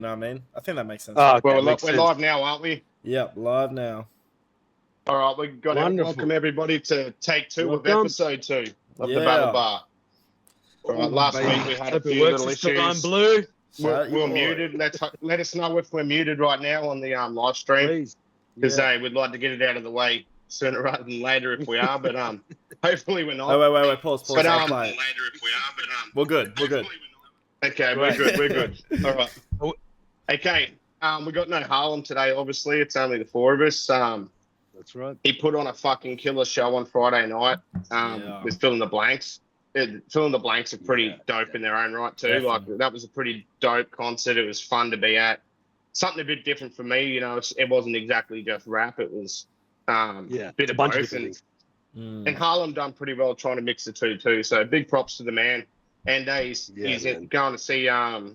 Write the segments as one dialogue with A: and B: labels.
A: know what I mean? I think that makes sense.
B: Okay,
C: Well,
B: makes
C: we're
B: sense.
C: live now, aren't we?
A: Yep, live now.
C: All right, we've got to
B: Wonderful.
C: welcome everybody to take 2
B: Welcome.
C: of episode 2 of the
A: Yeah.
C: Battle Bar. All right, last
B: baby.
C: week we had a
B: Hope it
C: few
B: works
C: little
B: this time,
C: issues.
B: Blue.
C: We're
A: Your boy.
C: muted. Let us know if we're muted right now on the live stream,
B: Please.
C: because
B: Yeah.
C: we'd like to get it out of the way sooner rather than later if we are. But hopefully we're not.
A: Oh, wait, pause.
C: But
A: I'll play it.
C: later if we are. But
A: We're good.
C: Okay,
B: Great.
C: we're good. All right. Okay. We got no Harlem today. Obviously, it's only the 4 of us.
B: That's right.
C: He put on a fucking killer show on Friday night.
A: Yeah.
C: With Fill in the Blanks. Fill in the Blanks are pretty dope in their own right too.
A: Definitely.
C: Like that was a pretty dope concert. It was fun to be at. Something a bit different for me. You know, it wasn't exactly just rap. It was a bit
B: a
C: of
B: bunch of
C: both.
B: different
C: And Harlem done pretty well trying to mix the two too. So big props to the man. And he's
B: man.
C: going to see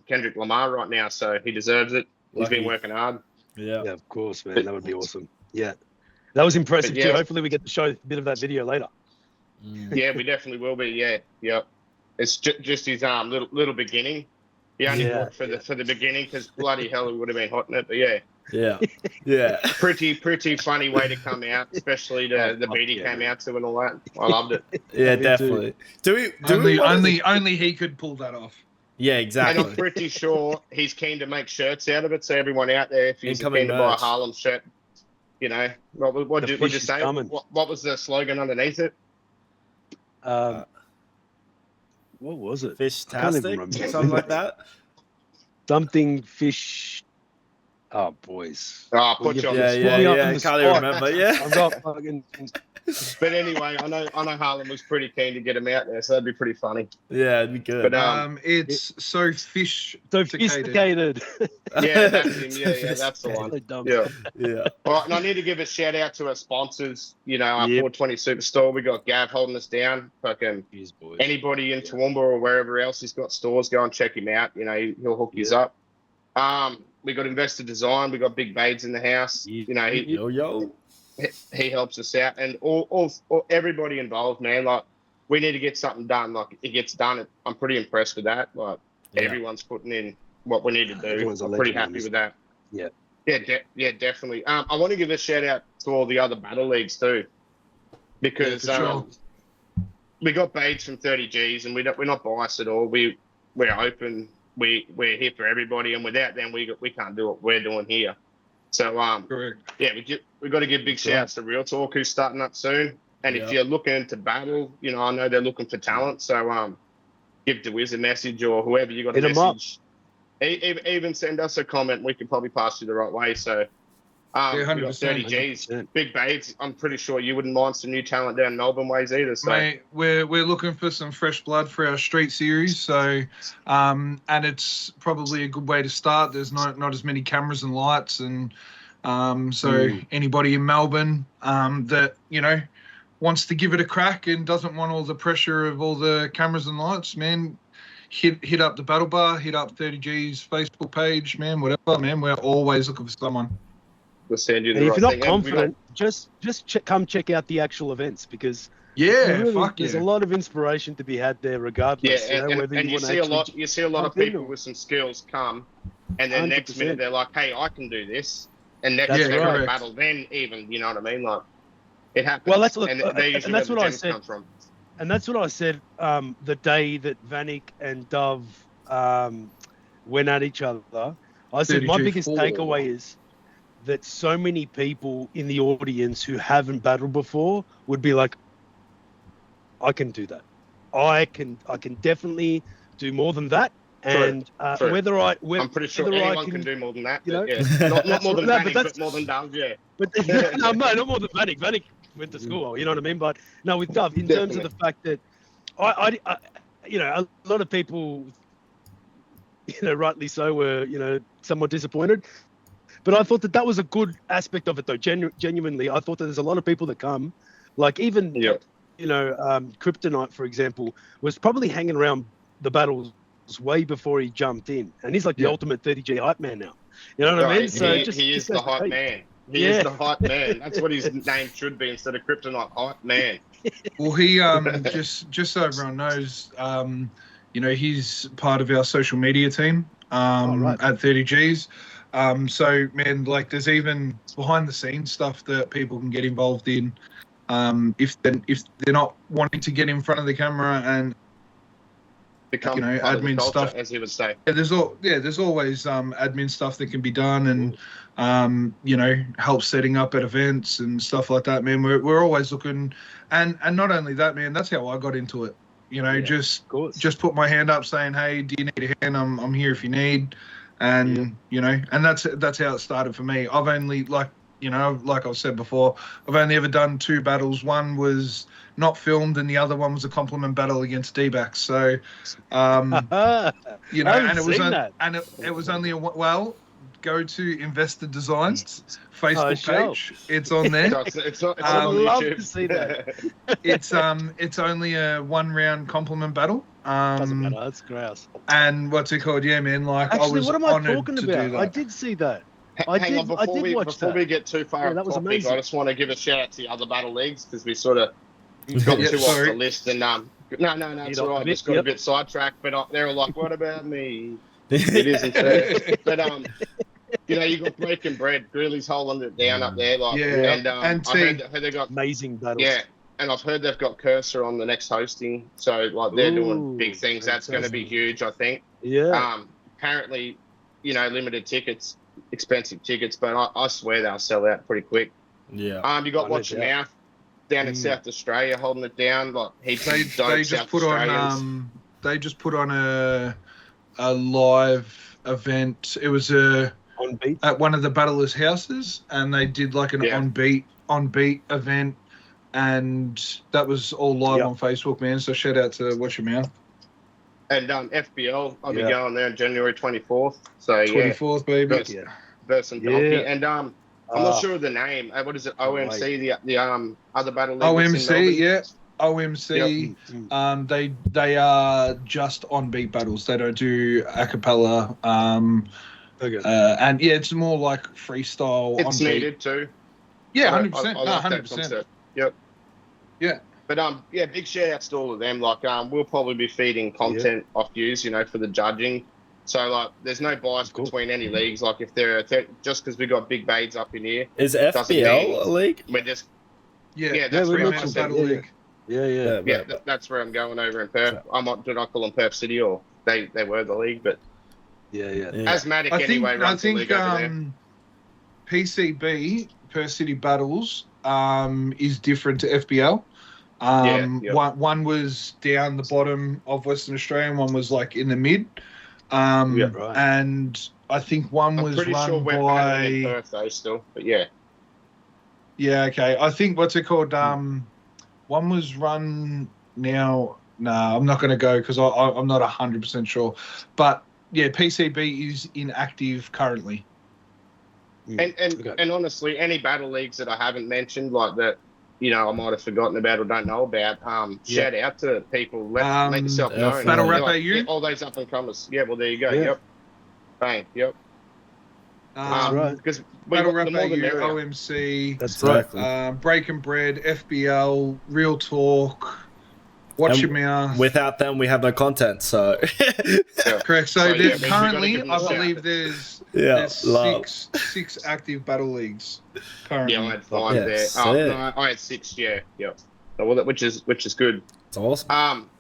C: Kendrick Lamar right now, so he deserves it. He's
A: Lucky.
C: been working hard.
A: Yeah.
B: Yeah, of course, man. That would be awesome. Yeah. That was impressive
C: But
B: too.
C: yeah.
B: Hopefully we get to show a bit of that video later.
C: Yeah, we definitely will be. Yeah. It's just his little beginning. He only worked for the beginning because bloody hell, it would have been hot in it. But
A: Yeah.
C: pretty funny way to come out, especially the beat he came out to and all that. I loved it.
A: Yeah,
B: Me
A: definitely. Do we
D: Only he could pull that off.
A: Yeah,
C: And
A: exactly.
C: I'm pretty sure he's keen to make shirts out of it. So everyone out there, if you're
A: Incoming
C: keen to buy a
A: merch.
C: Harlem shirt, you know, what did you say?
B: coming.
C: What was the slogan underneath it?
B: What was it?
A: Fish-tastic?
B: remember.
A: Something like that?
B: Something fish. Oh, boys.
C: Oh, put you on the spot.
B: me up in
A: Yeah.
B: the
A: Can't even
B: spot.
A: remember. Yeah.
B: I've got fucking.
C: But anyway, I know Harlem was pretty keen to get him out there, so that'd be pretty funny.
A: Yeah, it'd be good.
C: But
D: It's so fish.
B: Sophisticated.
C: yeah, that's him. Yeah, that's the one.
B: So dumb.
A: Yeah.
C: All right, and I need to give a shout out to our sponsors. You know, our
B: Yep.
C: 420 Superstore. We got Gav holding us down. Fucking
B: Cheers, boys.
C: anybody in Toowoomba or wherever else he's got stores, go and check him out. You know, he'll hook you up. We got Investor Design. We got Big Bades in the house. You know,
A: Yo.
C: he helps us out, and all everybody involved, man. Like, we need to get something done. Like, it gets done. I'm pretty impressed with that. Like, everyone's putting in what we need to do.
B: Everyone's
C: I'm
B: a
C: pretty
B: legend,
C: happy with that.
B: Yeah.
C: Yeah, definitely. I want to give a shout out to all the other battle leagues too, because
D: for sure.
C: we got Bades from 30Gs, and we're not biased at all. We're open. We're here for everybody, and without them, we can't do what we're doing here. So
D: Correct.
C: yeah, we got to give big shouts to Real Talk, who's starting up soon. And if you're looking to battle, you know, I know they're looking for talent. So give DeWiz a message, or whoever you got a
B: Hit 'em up.
C: message. Even send us a comment. We can probably pass you the right way. So we got
D: 100%.
C: 30Gs, Big Babes. I'm pretty sure you wouldn't mind some new talent down Melbourne ways either. So
D: Mate, we're looking for some fresh blood for our street series. So, and it's probably a good way to start. There's not as many cameras and lights, and so anybody in Melbourne that wants to give it a crack and doesn't want all the pressure of all the cameras and lights, man, hit up the Battle Bar, hit up 30G's Facebook page, man, whatever, man. We're always looking for someone.
C: we'll send you the
B: And
C: right
B: if you're
C: thing.
B: not confident, just come check out the actual events, because there's a lot of inspiration to be had there, regardless.
C: Yeah, and
B: whether
C: you
B: wanna
C: see a lot.
B: actually
C: You see a lot of
B: jump in
C: people
B: or-
C: with some skills come, and then next
B: 100%.
C: minute they're like, "Hey, I can do this," and next
B: That's
C: minute they
B: right.
C: battle. Then even, you know what I mean? Like, it happens.
B: Well, that's
C: and
B: and that's what I said.
C: Come from.
B: And that's what I said the day that Vanek and Dove went at each other. I said my
D: 32-4.
B: biggest takeaway is that so many people in the audience who haven't battled before would be like, I can do that. I can definitely do more than that. And
C: True.
B: I'm
C: pretty sure anyone can do more than that. But yeah, not more than
B: No,
C: Vanek,
B: but
C: but more than Dove. Yeah.
B: But no, not more than Vanek. Vanek went to school, you know what I mean? But no, with Dove, in terms of the fact that I a lot of people, rightly so, were, somewhat disappointed. But I thought that was a good aspect of it, though. Genuinely, I thought that there's a lot of people that come, like even, Kryptonite, for example, was probably hanging around the battles way before he jumped in, and he's like the ultimate 30G hype man now. You know what I mean? So
C: he is the hype man. He is the hype man. That's what his name should be instead of Kryptonite, hype man.
D: Well, he just so everyone knows, he's part of our social media team.
B: Right.
D: at 30 Gs. So man, like there's even behind the scenes stuff that people can get involved in. If they're not wanting to get in front of the camera and
C: Become part of the
D: admin
C: culture,
D: stuff,
C: as he would say.
D: there's always admin stuff that can be done, and help setting up at events and stuff like that, man. We're always looking, and not only that, man, that's how I got into it. Just put my hand up saying, hey, do you need a hand? I'm here if you need. And and that's how it started for me. I've only like I've said before, I've only ever done 2 battles. One was not filmed, and the other one was a compliment battle against D-Bax. So, and it was only go to Investor Designs Facebook page. It's on there.
C: It's on
B: I would love
C: YouTube.
B: to see that.
D: It's only a 1-round compliment battle.
B: Doesn't matter. That's grouse.
D: And what's it called? Yeah, man. Like,
B: Actually,
D: I was
B: what am I
D: honored
B: talking
D: to do
B: about?
D: that.
B: I did see that.
C: Hang on, before we get too far
B: that
C: off
B: was
C: topic,
B: amazing.
C: I just want to give a shout out to the other battle leagues because we sort of got too off the list. And no, it's all right. Just got a bit sidetracked, but they were like, "What about me?" It isn't fair. But you got Breaking Bread. Greeley's holding it down up there, like, and I heard they got
B: amazing battles.
C: Yeah, and I've heard they've got Cursor on the next hosting, so like they're doing big things. That's going to be huge, I think.
B: Yeah.
C: Apparently, limited tickets, expensive tickets, but I swear they'll sell out pretty quick.
A: Yeah.
C: You got Watch Your Mouth down in South Australia holding it down, like heaps
D: They
C: of dope
D: just
C: South
D: put
C: Australians.
D: on they just put on a live event. It was
B: on beat
D: at one of the battlers' houses, and they did like an on beat event, and that was all live on Facebook, man. So shout out to Watch Your Mouth.
C: And FBL, I'll be going there on January 24th. So
D: 24th, baby.
C: Versus Donkey. And I'm not sure of the name. What is it? OMC, the other battle league.
D: OMC, OMC. They are just on beat battles. They don't do a cappella. And it's more like freestyle.
C: It's needed too.
D: Yeah, 100%. 100%.
C: Yep.
D: Yeah.
C: But big shout outs to all of them. Like we'll probably be feeding content off yous, for the judging. So like there's no bias between any leagues. Like if they're just because we got big baids up in here.
A: Is FBL a league?
C: We're just
D: that's
C: where
D: mental battle league.
C: Yeah, that's where I'm going over in Perth. Did I call them Perth City, or they were the league, but Asthmatic anyway.
D: I think PCB, Perth City Battles, is different to FBL. One was down the bottom of Western Australia, and one was like in the mid. And I think one was run by
C: in Perth though still, but yeah,
D: okay. I think what's it called? One was run now. No, I'm not going to go because I'm not 100% sure. But yeah, PCB is inactive currently.
C: And honestly, any battle leagues that I haven't mentioned, like that, I might have forgotten about or don't know about. Shout out to people. Let yourself know.
D: Battle Rap AU?
C: All those up and comers. Yeah, well there you go. Yeah. Yep. Bang. Yep.
B: That's right.
C: Because
D: Battle Rap AU, OMC.
A: That's right.
D: Breaking Bread, FBL, Real Talk, Watch Your Mouth.
A: Without them, we have no content. So
D: correct. So currently, I believe there's 6 active battle leagues. Currently.
C: Yeah, I had 5 there. No, I had 6. Yeah, yep. So, well, which is good.
A: It's awesome.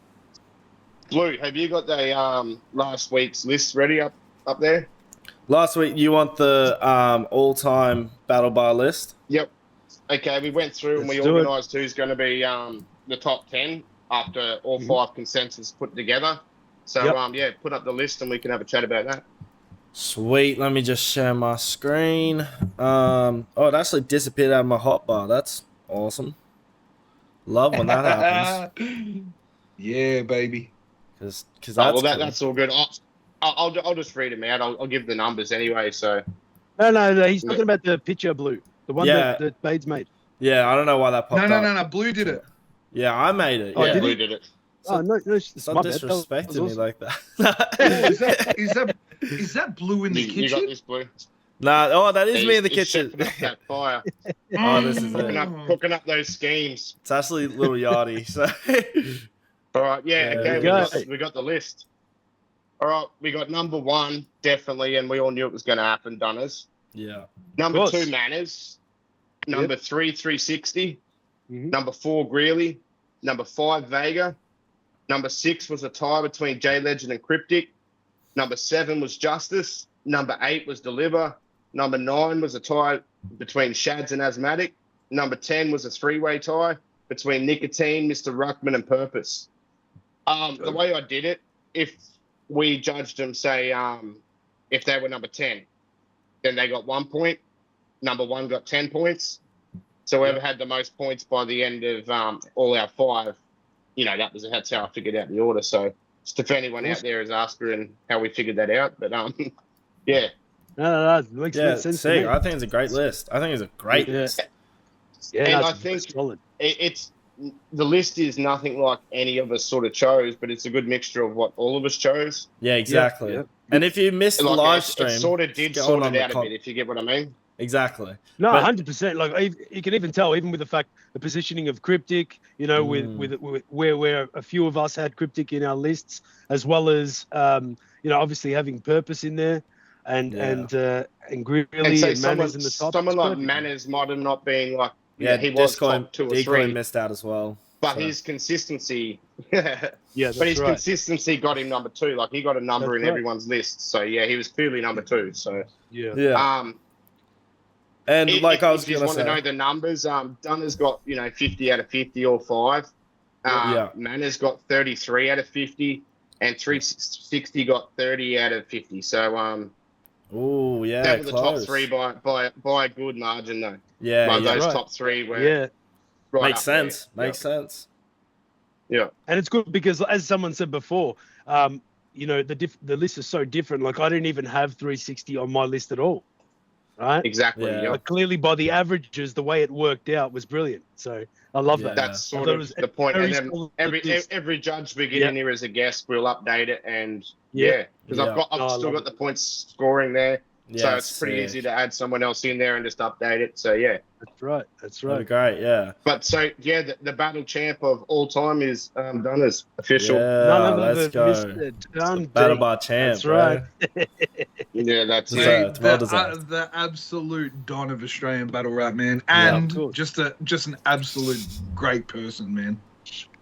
C: Blue, have you got the last week's list ready up there?
A: Last week, you want the all-time battle bar list?
C: Yep. Okay, we went through and we organised who's going to be the top 10 after all 5 consensus put together. So, put up the list and we can have a chat about that.
A: Sweet. Let me just share my screen. It actually disappeared out of my hotbar. That's awesome. Love when that happens.
D: Yeah, baby.
A: Because that's
C: cool. That's all good. I'll just read them out. I'll give the numbers anyway. So
B: no. He's talking about the picture, Blue, the one that Bade's made.
A: Yeah, I don't know why that popped up.
D: No. Blue did it.
A: Yeah, I made it.
C: Oh, Blue did it.
A: So,
B: no,
A: stop disrespecting me like that.
D: Is that Blue in the kitchen?
C: You got this, Blue.
A: Nah, that is me in the kitchen.
C: That fire.
A: This is it.
C: Cooking up those schemes.
A: It's actually little Yachty. So.
C: All right, okay, we got the list. All right, we got number 1, definitely, and we all knew it was going to happen, Dunners.
A: Yeah.
C: Number 2, Manners. Number 3, 360. Number 4, Greeley. Number 5, Vega. Number 6 was a tie between J Legend and Cryptic. Number 7 was Justice. Number 8 was Deliver. Number 9 was a tie between Shads and Asthmatic. Number 10 was a 3-way tie between Nicotine, Mr. Ruckman, and Purpose. The way I did it, if we judged them, say, if they were number 10, then they got 1 point. Number 1 got 10 points. So whoever had the most points by the end of all our 5, that's how I figured out the order. So just if anyone out there is asking how we figured that out, but yeah.
B: No, it makes sense to me.
A: I think it's a great list. I think it's a great list.
C: Yeah, and I think it's the list is nothing like any of us sort of chose, but it's a good mixture of what all of us chose.
A: Yeah, exactly. Yeah. And if you missed the live stream,
C: it sort of did sort it out a bit, if you get what I mean.
A: Exactly.
B: No, 100%. Like you can even tell, even with the fact the positioning of Cryptic, with where a few of us had Cryptic in our lists, as well as obviously having Purpose in there, and Greeley and Manners in the top.
C: Someone like Manners might have not been like he was top 2 or 3.
A: Missed out as well.
C: But his consistency,
B: his
C: consistency got him number 2. Like he got a number in everyone's list. So yeah, he was clearly number 2. So
A: And like I was
C: going to say, if you want to know the numbers, Dunner's got 50 out of 50 or 5. Manners got 33 out of 50, and 360 got 30 out of 50. So that was the top 3 by a good margin though. Those top 3 were right.
A: Makes sense. Makes sense.
C: Yeah,
B: and it's good because, as someone said before, the list is so different. Like I didn't even have 360 on my list at all. Right?
C: Exactly.
A: Yeah.
B: But clearly, by the averages, the way it worked out was brilliant. So I love that.
C: That's sort of the point. And then every judge we get in here as a guest, we'll update it. And because I've still got the points scoring there. So it's pretty easy to add someone else in there and just update it. So yeah.
B: That's right.
A: That'd be great. Yeah.
C: But so the battle champ of all time is Dunners official.
A: Yeah, let's go. Battle bar champ.
B: That's right.
C: Yeah, that's
A: it.
D: The absolute don of Australian battle rap, man, and just an absolute great person, man.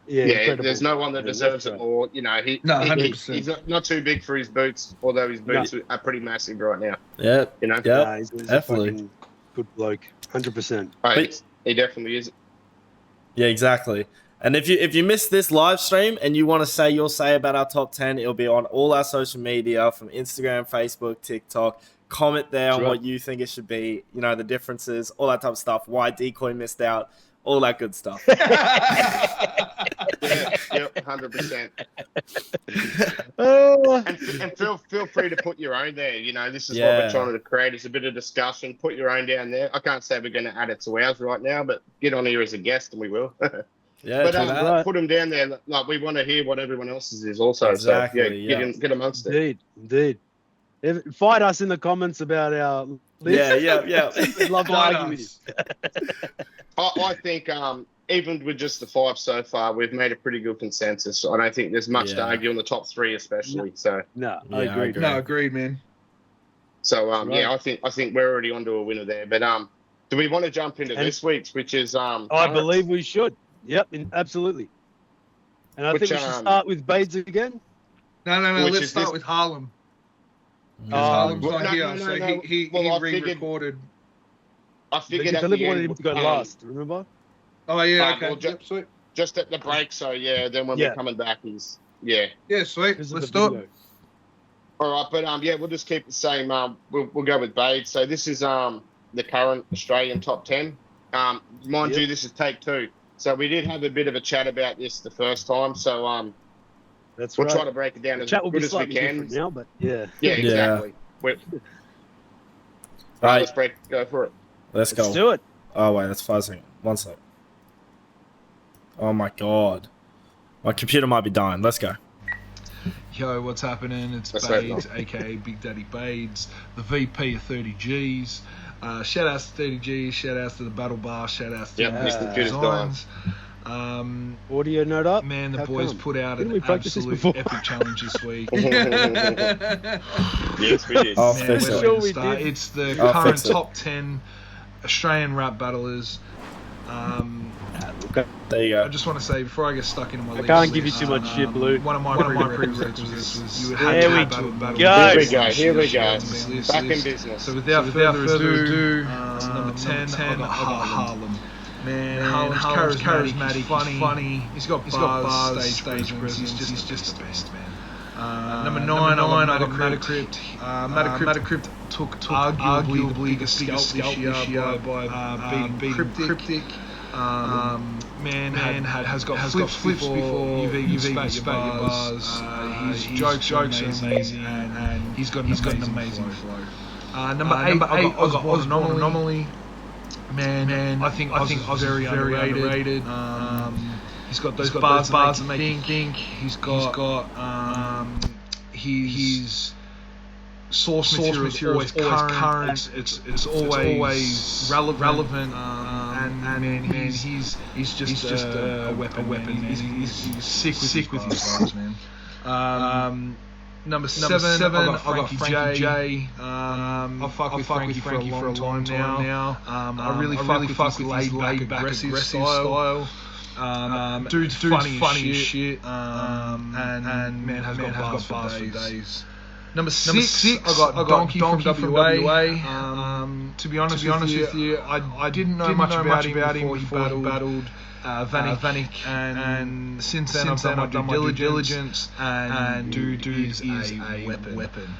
C: Yeah, there's no one that deserves it more. He's not too big for his boots, although his boots are pretty massive right now.
A: Yeah,
B: he's
A: definitely
B: a good bloke, 100%.
C: He definitely is.
A: Yeah, exactly. And if you missed this live stream and you want to say your say about our top 10, it'll be on all our social media from Instagram, Facebook, TikTok. Comment there on what you think it should be. The differences, all that type of stuff. Why Decoy missed out. All that good stuff.
C: Yep, 100%. And feel free to put your own there. This is what we're trying to create. It's a bit of discussion. Put your own down there. I can't say we're going to add it to ours right now, but get on here as a guest and we will. Put them down there. Like we want to hear what everyone else's is also.
A: Exactly,
C: so get amongst it.
B: Indeed. Fight us in the comments about our list.
A: Yeah.
B: We'd love to argue with you.
C: I think even with just the 5 so far, we've made a pretty good consensus. I don't think there's much to argue on the top 3, especially. So
B: I agree.
D: No, agreed, man.
C: So I think we're already onto a winner there. But do we want to jump into this week's, which is
B: I believe we should. Yep, absolutely. And I think we should start with Bades again.
D: No. Let's start with Harlem. Harlem's not here, so he re-recorded.
C: I figured
B: Deliver wanted him to go last, remember?
D: Oh, yeah, okay.
C: Well,
D: sweet.
C: Just at the break, so then when we're coming back,
D: Yeah, sweet. Let's do it.
C: All right, but we'll just keep the same. We'll go with Bade. So this is the current Australian top 10. Mind you, this is take 2. So we did have a bit of a chat about this the first time. So we'll try to break it down as good as we can.
B: Now, but yeah,
C: exactly. Let's go for it.
A: Let's go.
B: Let's do it.
A: Oh, wait, that's fuzzing. 1 sec. Oh, my God. My computer might be dying. Let's go.
D: Yo, what's happening? It's Bades, a.k.a. Big Daddy Bades, the VP of 30Gs. Shout-outs to 30Gs, shout-outs to the Battle Bar, shout-outs to
C: Mr. Designs.
B: Audio note up.
D: Man, the
B: How
D: boys
B: come?
D: put out
B: Didn't
D: an
B: we practice this
D: absolute
B: before?
D: epic challenge this week.
C: Yes, we did.
A: I'll
D: Man,
A: fix
D: where
A: it.
D: do we
B: Sure we
D: start?
B: did.
D: It's the
A: I'll
D: current
A: fix it.
D: top 10 Australian rap battlers.
A: There you
D: I
A: go.
D: just want to say before I get stuck into my
B: I
D: list,
B: can't give you too much shit, Blue.
D: One of my prerequisites was you had
B: There
D: to
B: we
D: have
B: go.
D: battle.
C: Here we go. Back in business.
D: So without further ado, number 10, I got Harlem. Man, Harlem's charismatic, he's funny, he's got bars, stage presence, he's just the best, man. Number 9, I got Metacrypt. Metacrypt took arguably the biggest scalp this year by beating Cryptic. Man has got flips before you've even spat your bars. His jokes are amazing, and he's got an amazing flow. Number 8, I got Osborne Anomaly. Man, I think Oz is very underrated. He's got those bars that make you think. He's got his source material is always current. It's always relevant. And man, he's just a weapon. Man. He's sick with his bars, man. Number 7, I got Frankie J. I've fucked with Frankie for a long time now. I really fuck with his laid back aggressive style. Dude's funny as shit. And man has got bars for days. Number 6, I got Donkey from WA. To be honest with you, I didn't know much about him before he battled Vanik, and since then I've done my due diligence, and dude is a weapon.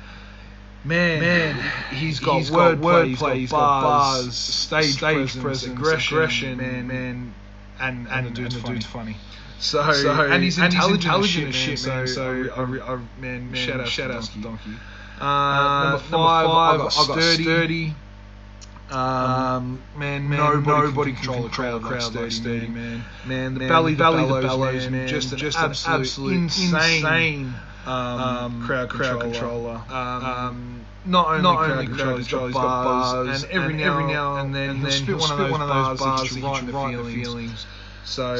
D: Man, he's got wordplay, he's got bars, stage presence, aggression, man, and the dude's funny. So and he's intelligent as shit, man. So man, shout out to Donkey. Number 5, I got Sturdy. Man, nobody can control a crowd like Sturdy, man. Man, the belly bellows, man. Just an absolute insane crowd controller. Not only crowd control, he's got bars, and every now and then he'll spit one of those bars that get you right in the feelings. So,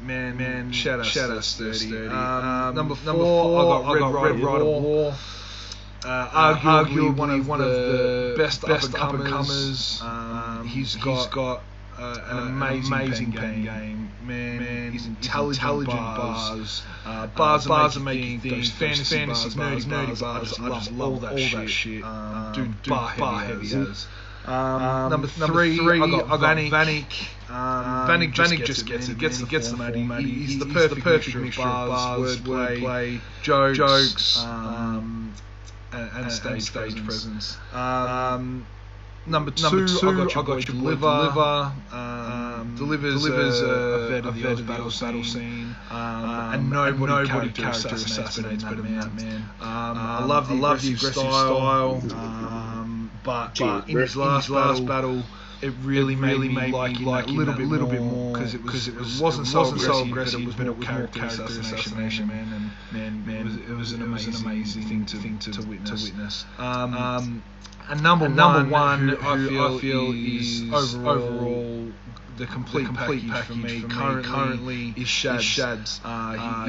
D: man, shout out Sturdy. Number 4, I got Red Rider War. Arguably one of the best up and comers. He's got an amazing game. Man, he's intelligent bars. Bars are making things. Fantasy bars, nerdy bars. I just love all that shit. Dude, bar heavy as. Number 3, I got Vanik. Vanik just gets it. Gets the Matty. He's the perfect mixture of bars, wordplay, jokes, and stage presence. Number 2, I got Deliver. Delivers a vet of the battle scene, and nobody character assassinates better than that man. I love the aggressive style, but in his last battle, it really made me like a little bit more because it wasn't so aggressive, but it was more character assassination, man. And it was an amazing thing to witness. And number one, who I feel is overall the complete package for me currently is Shads.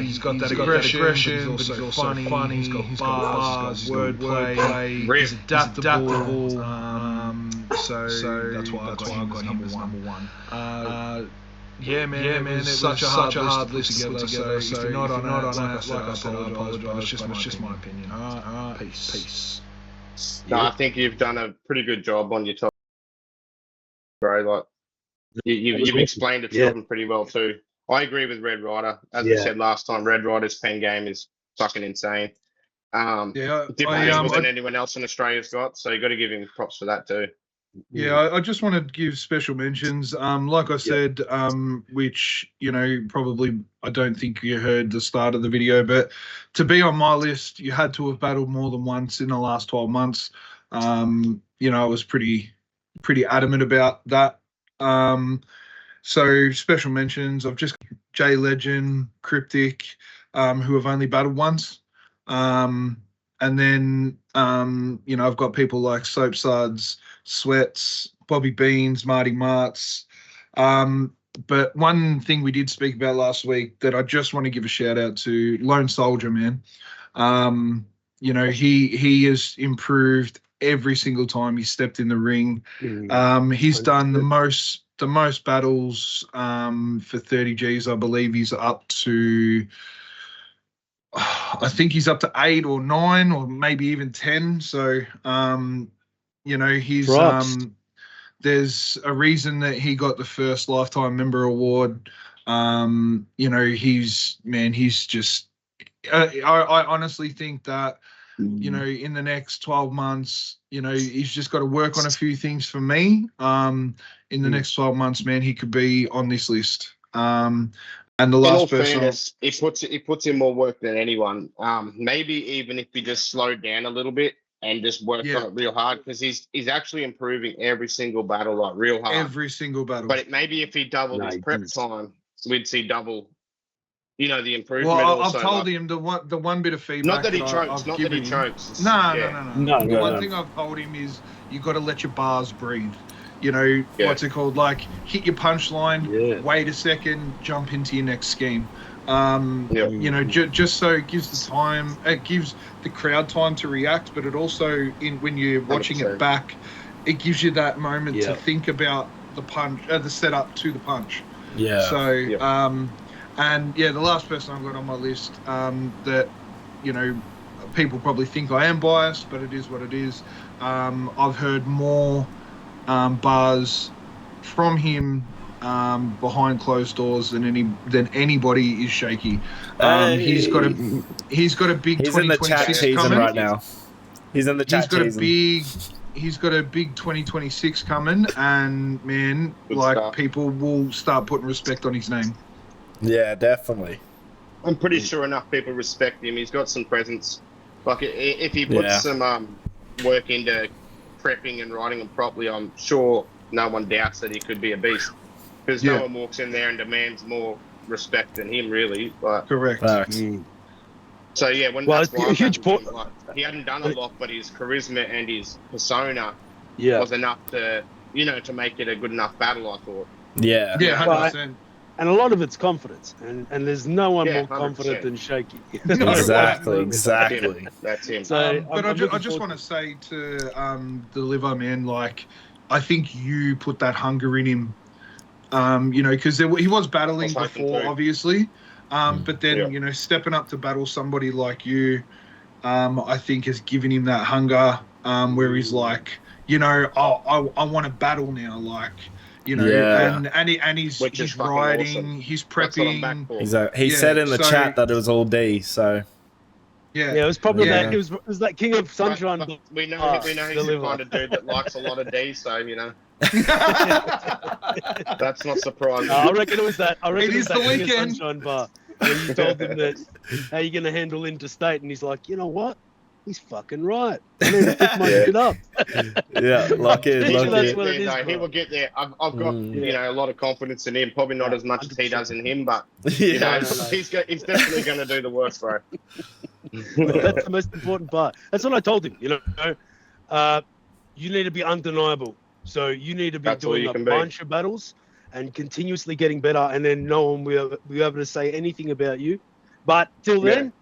D: He's got that aggression, but he's also funny. He's got bars, wordplay. He's adaptable. So that's why I got him as number one. Yeah, man, it's such a hard list to put together. So if you're not on it, like I said, I apologize. It's just my opinion. All right, peace.
C: No, I think you've done a pretty good job on your top, bro. Like you've explained it to them pretty well too. I agree with Red Rider. As we said last time, Red Rider's pen game is fucking insane. Different than anyone else in Australia's got. So you got to give him props for that too.
D: Yeah, I just want to give special mentions. Like I said, which, probably I don't think you heard the start of the video, but to be on my list, you had to have battled more than once in the last 12 months. I was pretty adamant about that. So special mentions, I've just Jay Legend, Cryptic, who have only battled once. And then, I've got people like Soapsuds, Sweats, Bobby Beans, Marty Martz. But one thing we did speak about last week that I just want to give a shout out to, Lone Soldier, man. You know, he has improved every single time he stepped in the ring. He's done the most battles for 30 Gs. I believe he's up to, I think he's up to 8 or 9 or maybe even 10. So, you know, he's there's a reason that he got the first Lifetime Member Award. You know, he's just. I honestly think that, you know, in the next 12 months, you know, he's just got to work on a few things for me. In the next 12 months, man, he could be on this list. And the last person, fairness,
C: he puts in more work than anyone. Maybe even if he just slowed down a little bit and just worked on it real hard, because he's actually improving every single battle, like real hard.
D: Every single battle.
C: But maybe if he doubled his prep time, we'd see double. You know, the improvement.
D: Well, I've told him the one bit of feedback.
C: Not that he chokes. Not that he chokes.
D: No. The one thing I've told him is you got to let your bars breathe. You know, what's it called? Like, hit your punchline, wait a second, jump into your next scheme. You know, just so it gives the time, it gives the crowd time to react, but it also, when you're watching 100%. It back, it gives you that moment to think about the punch, the setup to the punch.
A: Yeah.
D: So, and the last person I've got on my list that, you know, people probably think I am biased, but it is what it is. I've heard more bars from him behind closed doors than anybody is Shaky. He's got a big 2026 coming
A: right now. He's in the chat.
D: He's got a big 2026 coming, and man, people will start putting respect on his name.
A: Yeah, definitely.
C: I'm pretty sure enough people respect him. He's got some presence. Like, if he puts some work into prepping and writing him properly, I'm sure no one doubts that he could be a beast. Because no one walks in there and demands more respect than him, really. But,
D: correct.
C: So, that's a huge point. He hadn't done a lot, but his charisma and his persona was enough to, you know, to make it a good enough battle, I thought.
A: Yeah.
D: Yeah, 100%.
B: And a lot of it's confidence, and there's no one more 100%. Confident than Shaky.
A: Exactly.
C: That's him.
D: So, but I just want to say to the liver, man, like, I think you put that hunger in him, you know, because he was battling before, obviously, but then, you know, stepping up to battle somebody like you, I think has given him that hunger, where he's like, you know, I want to battle now, like. You know, and he's riding, awesome. He's prepping.
A: Exactly. He said in the chat that it was all D. So
B: it was probably that. It was that King of Sunshine.
C: But we know he's the kind of dude that likes a lot of D. So you know, that's not surprising.
B: I reckon it was that. I reckon
D: it is the
B: King
D: weekend.
B: Of Sunshine bar. Where you told him that how you gonna handle interstate, and he's like, you know what? He's fucking right. I need to pick my shit up.
A: Lock in.
C: He will get there. I've got you know, a lot of confidence in him. Probably not as much 100%. As he does in him, but you know, he's definitely going to do the work, bro.
B: That's the most important part. That's what I told him. You know, you need to be undeniable. So you need to be doing a bunch of battles and continuously getting better, and then no one will be able to say anything about you. But till then.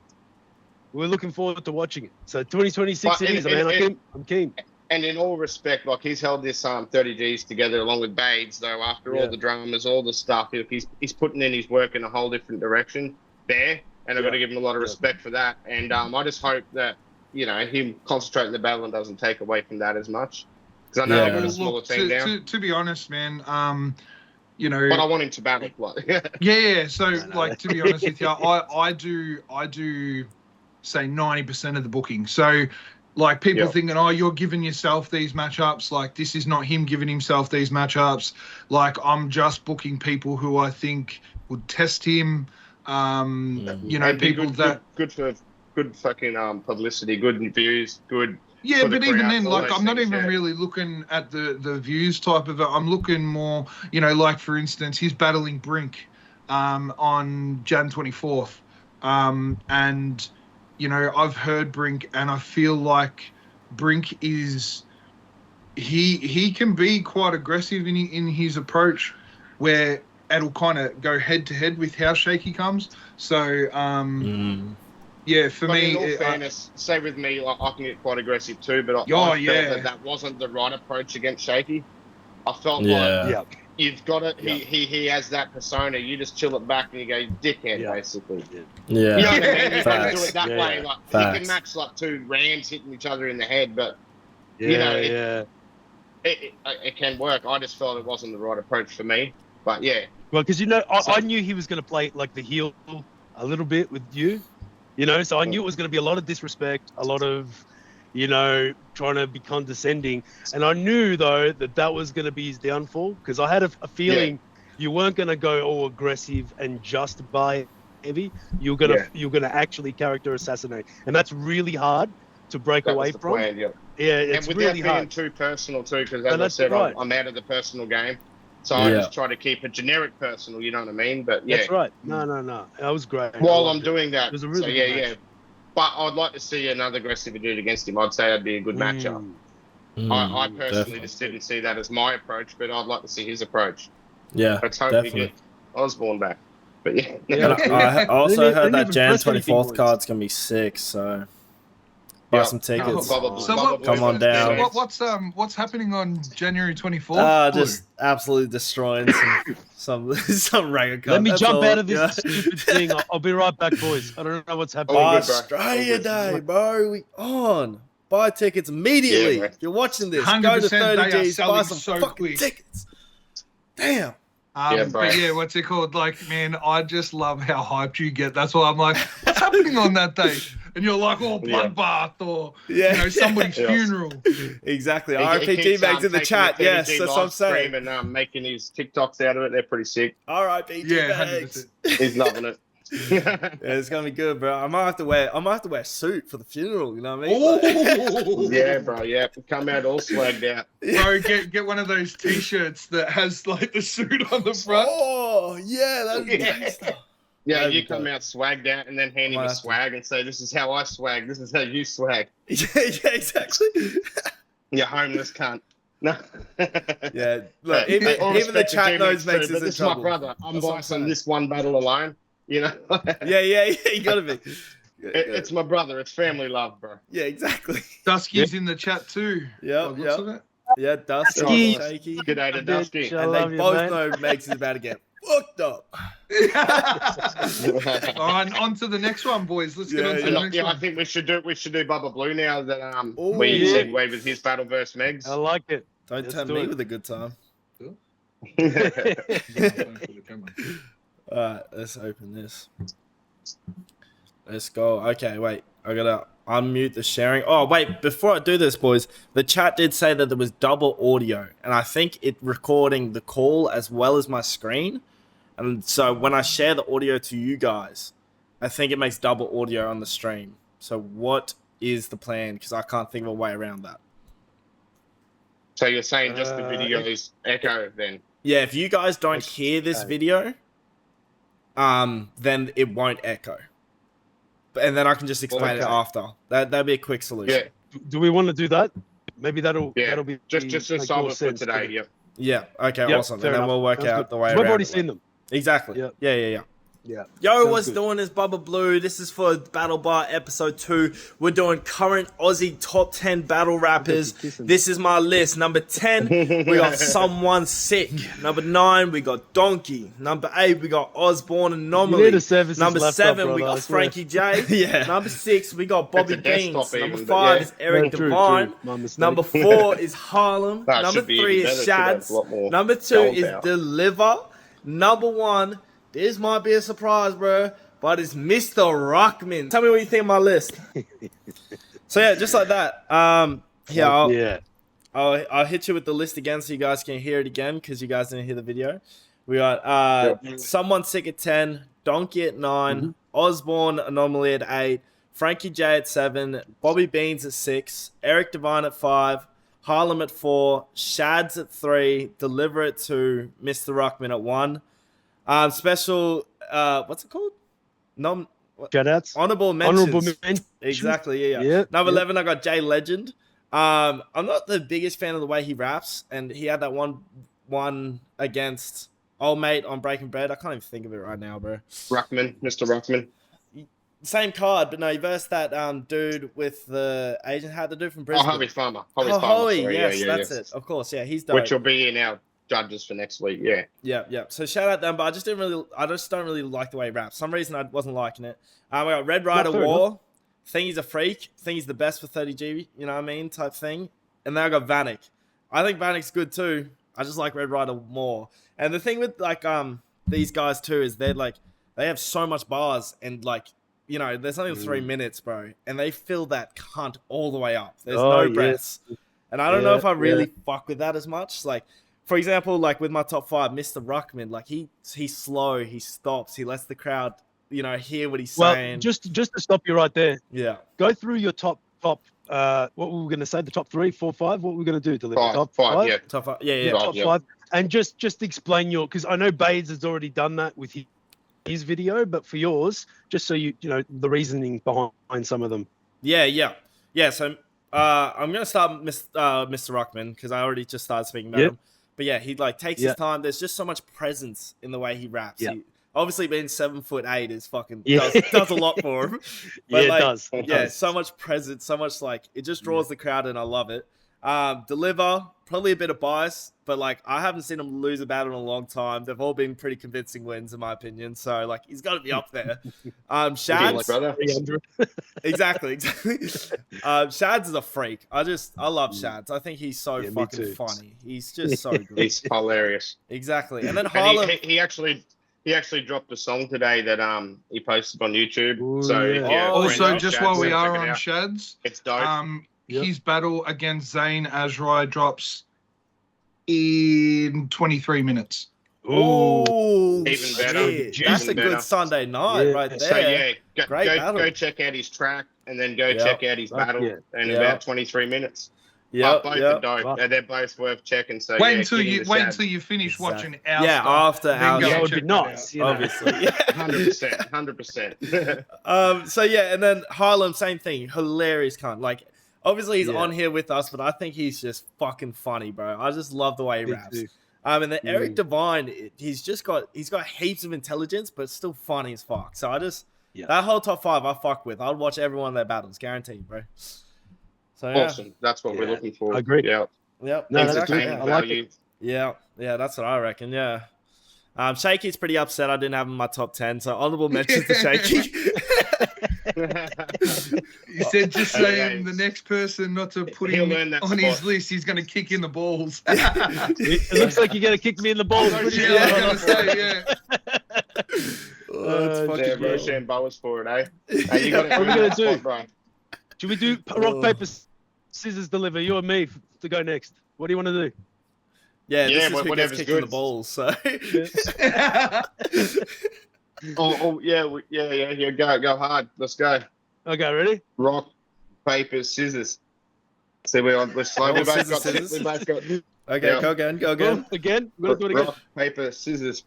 B: We're looking forward to watching it. So 2026 it is, man. I'm keen.
C: And in all respect, like, he's held this 30 Gs together along with Bades, though, after all the drummers, all the stuff, he's putting in his work in a whole different direction there, and I've got to give him a lot of respect for that. And I just hope that, you know, him concentrating the battle and doesn't take away from that as much. Because I know I've got a smaller team now.
D: To be honest, man, you know...
C: But I want him to battle.
D: So, like, to be honest with you, I do say 90% of the booking. So, like, people thinking, oh, you're giving yourself these matchups. Like, this is not him giving himself these matchups. Like, I'm just booking people who I think would test him. You know, people
C: good for good fucking publicity, good views, good.
D: Yeah, but even then, like, I'm not even really looking at the views type of it. I'm looking more, you know, like, for instance, he's battling Brink on Jan 24th. And you know, I've heard Brink, and I feel like Brink is he can be quite aggressive in his approach, where it'll kind of go head to head with how shaky comes. So yeah, for me,
C: in all fairness, say with me, like, I can get quite aggressive too, but I felt that wasn't the right approach against shaky. I felt like you've got it. He has that persona. You just chill it back and you go dickhead, basically.
A: Yeah.
C: You know what I mean? You got to do it that way. Like you can match like two rams hitting each other in the head, but you know, it can work. I just felt it wasn't the right approach for me. But yeah.
B: Well, because you know, I knew he was going to play like the heel a little bit with you. You know, so I knew it was going to be a lot of disrespect, a lot of, you know, trying to be condescending. And I knew, though, that was going to be his downfall, because I had a feeling you weren't going to go all aggressive and just buy heavy. You're going to actually character assassinate. And that's really hard to break away from.
C: Plan,
B: yeah, it's
C: and
B: really
C: without
B: hard.
C: being too personal, too, because as I said, I'm out of the personal game. So I just try to keep it generic personal, you know what I mean? But yeah.
B: That's right. No. That was great.
C: While I'm doing that.
B: It was a really good match.
C: But I'd like to see another aggressive dude against him. I'd say that'd be a good matchup. I personally just didn't see that as my approach, but I'd like to see his approach.
A: Yeah,
C: let's hope we get Osborne back. But
A: I also heard that Jan 24th card's going to be sick, so... Buy some tickets. Come on down.
D: What's happening on January 24th?
A: Just absolutely destroying some regular cards.
B: Let me jump out of this stupid thing. I'll be right back, boys. I don't know what's happening.
A: Australia Day, bro. We on. Buy tickets immediately. If you're watching this, go to 30Gs, buy some fucking tickets. Damn.
D: But yeah, what's it called? Like, man, I just love how hyped you get. That's why I'm like, what's happening on that day? And you're like, oh, bloodbath or you know, somebody's funeral.
A: Exactly. RPG makes in the chat. Yes, that's what I'm saying.
C: And making his TikToks out of it. They're pretty sick.
A: All right, PG.
D: Yeah,
C: he's loving it.
A: It's gonna be good, bro. I might have to wear a suit for the funeral. You know what I mean?
C: Yeah, bro. Yeah, come out all swagged out.
D: Bro, get one of those T-shirts that has like the suit on the front.
A: Oh yeah, that'd be nice.
C: Yeah, you come out swagged out and then hand him a swag and say, "This is how I swag. This is how you swag."
A: Yeah, exactly.
C: You homeless cunt. No.
A: Yeah, look, even the chat knows makes us in trouble.
C: This is my brother. I'm buying this one battle alone. You know.
A: Yeah, you gotta be.
C: It's my brother. It's family love, bro.
A: Yeah, exactly.
D: Dusky's in the chat too.
A: Yeah. Yeah, Dusky. Shaky.
C: G'day to Dusky.
A: And they both know Megs is about to get fucked up.
D: On to the next one, boys. Let's get on to the next one.
C: I think we should do Bubba Blue now that we segue with his battle versus Megs.
B: I like it.
A: Don't tempt me with a good time. Alright, let's open this. Let's go. Okay, wait. I gotta unmute the sharing. Oh, wait. Before I do this, boys, the chat did say that there was double audio, and I think it recording the call as well as my screen. And so when I share the audio to you guys, I think it makes double audio on the stream. So what is the plan? Because I can't think of a way around that.
C: So you're saying just the video is echo then?
A: Yeah, if you guys don't hear this video, then it won't echo. And then I can just explain it after. That'd be a quick solution.
B: Yeah. Do we want to do that? Maybe that'll be
C: just a solid for today. Yep.
A: Yeah. Okay. Awesome. And then we'll work out the way around.
B: We've already seen them.
A: Exactly.
B: Yep.
A: Yeah.
B: Yeah.
A: Yo, what's doing is Bubba Blue. This is for Battle Bar episode 2. We're doing current Aussie top 10 battle rappers. This is my list. Number 10, we got Someone Sick. Number 9, we got Donkey. Number 8, we got Osborne Anomaly. Number 7, we got Frankie J. Yeah. Number 6, we got Bobby Beans. Number 5 is Eric Devine. Number 4 is Harlem. Number 3 is Shads. Number 2 is Deliver. Number 1, this might be a surprise, bro, but it's Mr. Rockman. Tell me what you think of my list. So yeah, just like that. I'll hit you with the list again so you guys can hear it again because you guys didn't hear the video. We got Someone Sick at 10, Donkey at 9, Osborne Anomaly at 8, Frankie J at 7, Bobby Beans at 6, Eric Devine at 5, Harlem at 4, Shads at 3, Deliver at 2, Mr. Rockman at 1. Special, what's it called?
B: Shoutouts?
A: Honorable mentions. Exactly, yeah. Number 11, I got Jay Legend. I'm not the biggest fan of the way he raps, and he had that one against old mate on Breaking Bread. I can't even think of it right now, bro.
C: Mr. Ruckman.
A: Same card, but no, he versed that dude with the Asian hat, the dude from
C: Oh,
A: Brisbane.
C: Howie Farmer.
A: Howie, yes, that's it. Of course, yeah, he's dope.
C: Which will be in our judges for next week, yeah.
A: Yeah. So shout out them, but I just don't really like the way he raps. For some reason I wasn't liking it. We got Red Rider War. Think he's a freak. Think he's the best for 30G, you know what I mean, type thing. And then I got Vanek. I think Vanek's good too. I just like Red Rider more. And the thing with like these guys too is they have so much bars and like, you know, there's only 3 minutes, bro, and they fill that cunt all the way up. There's no breaths. And I don't know if I really fuck with that as much. Like, for example, like with my top 5, Mr. Ruckman, like he's slow, he stops, he lets the crowd, you know, hear what he's saying.
B: Just to stop you right there.
A: Yeah.
B: Go through your top what were we going to say? The top 3, 4, 5? What were we going to do?
C: Top five, yeah.
A: Top 5, yeah.
B: Top 5. And just explain because I know Bades has already done that with his video, but for yours, just so you know the reasoning behind some of them.
A: Yeah. So I'm gonna start Mr. Ruckman because I already just started speaking about him. But yeah, he like takes his time. There's just so much presence in the way he raps. He, obviously, being 7'8" is fucking does a lot for him. But
B: it
A: like,
B: does. It does.
A: So much presence, so much like it just draws the crowd, and I love it. Deliver, probably a bit of bias, but like I haven't seen him lose a battle in a long time. They've all been pretty convincing wins, in my opinion. So like he's got to be up there. Shads, exactly. Shads is a freak. I love Shads. I think he's so fucking funny. He's just so good.
C: He's hilarious.
A: Exactly. And then Harlem,
C: he actually dropped a song today that he posted on YouTube.
B: Ooh,
C: so
D: also, just while we are on Shads,
C: it's dope.
D: His battle against Zayn Azrai drops in 23 minutes.
A: Oh,
C: even better.
A: That's a good Sunday night right there.
C: So yeah,
A: go
C: check out his track and then go check out his battle in about 23 minutes.
A: Yeah,
C: both are dope. They're both worth checking. So
D: wait until you finish watching our
A: after our
B: that would be nice.
A: Obviously,
C: 100%.
A: So yeah, and then Harlem, same thing. Hilarious cunt. Like obviously he's on here with us, but I think he's just fucking funny, bro. I just love the way he raps. And then Eric Devine, he's got heaps of intelligence, but still funny as fuck. So I just that whole top 5 I fuck with. I'd watch every one of their battles, guaranteed, bro. So
C: awesome. That's what we're looking for.
B: I agree.
A: Yep.
B: No, that's good. I like it.
A: Yeah, that's what I reckon. Yeah. Shaky's pretty upset I didn't have him in my top 10, so honorable mentions to Shaky.
D: He said just saying the next person not to put him on his list, he's going to kick in the balls.
B: It looks like you're going to kick me in the balls.
D: I was going to say,
A: that's fucking
C: bro. Shamboas for it, eh? What are we
B: going to do? Spot, should we do rock, paper, scissors, deliver? You and me to go next. What do you want to do?
A: Yeah, this is who gets kicked in the balls. So.
C: Go hard. Let's go.
B: Okay, ready?
C: Rock, paper, scissors. So we're slow. We both got.
A: Okay, go again.
B: Again. We're gonna do it again.
C: Rock, paper, scissors.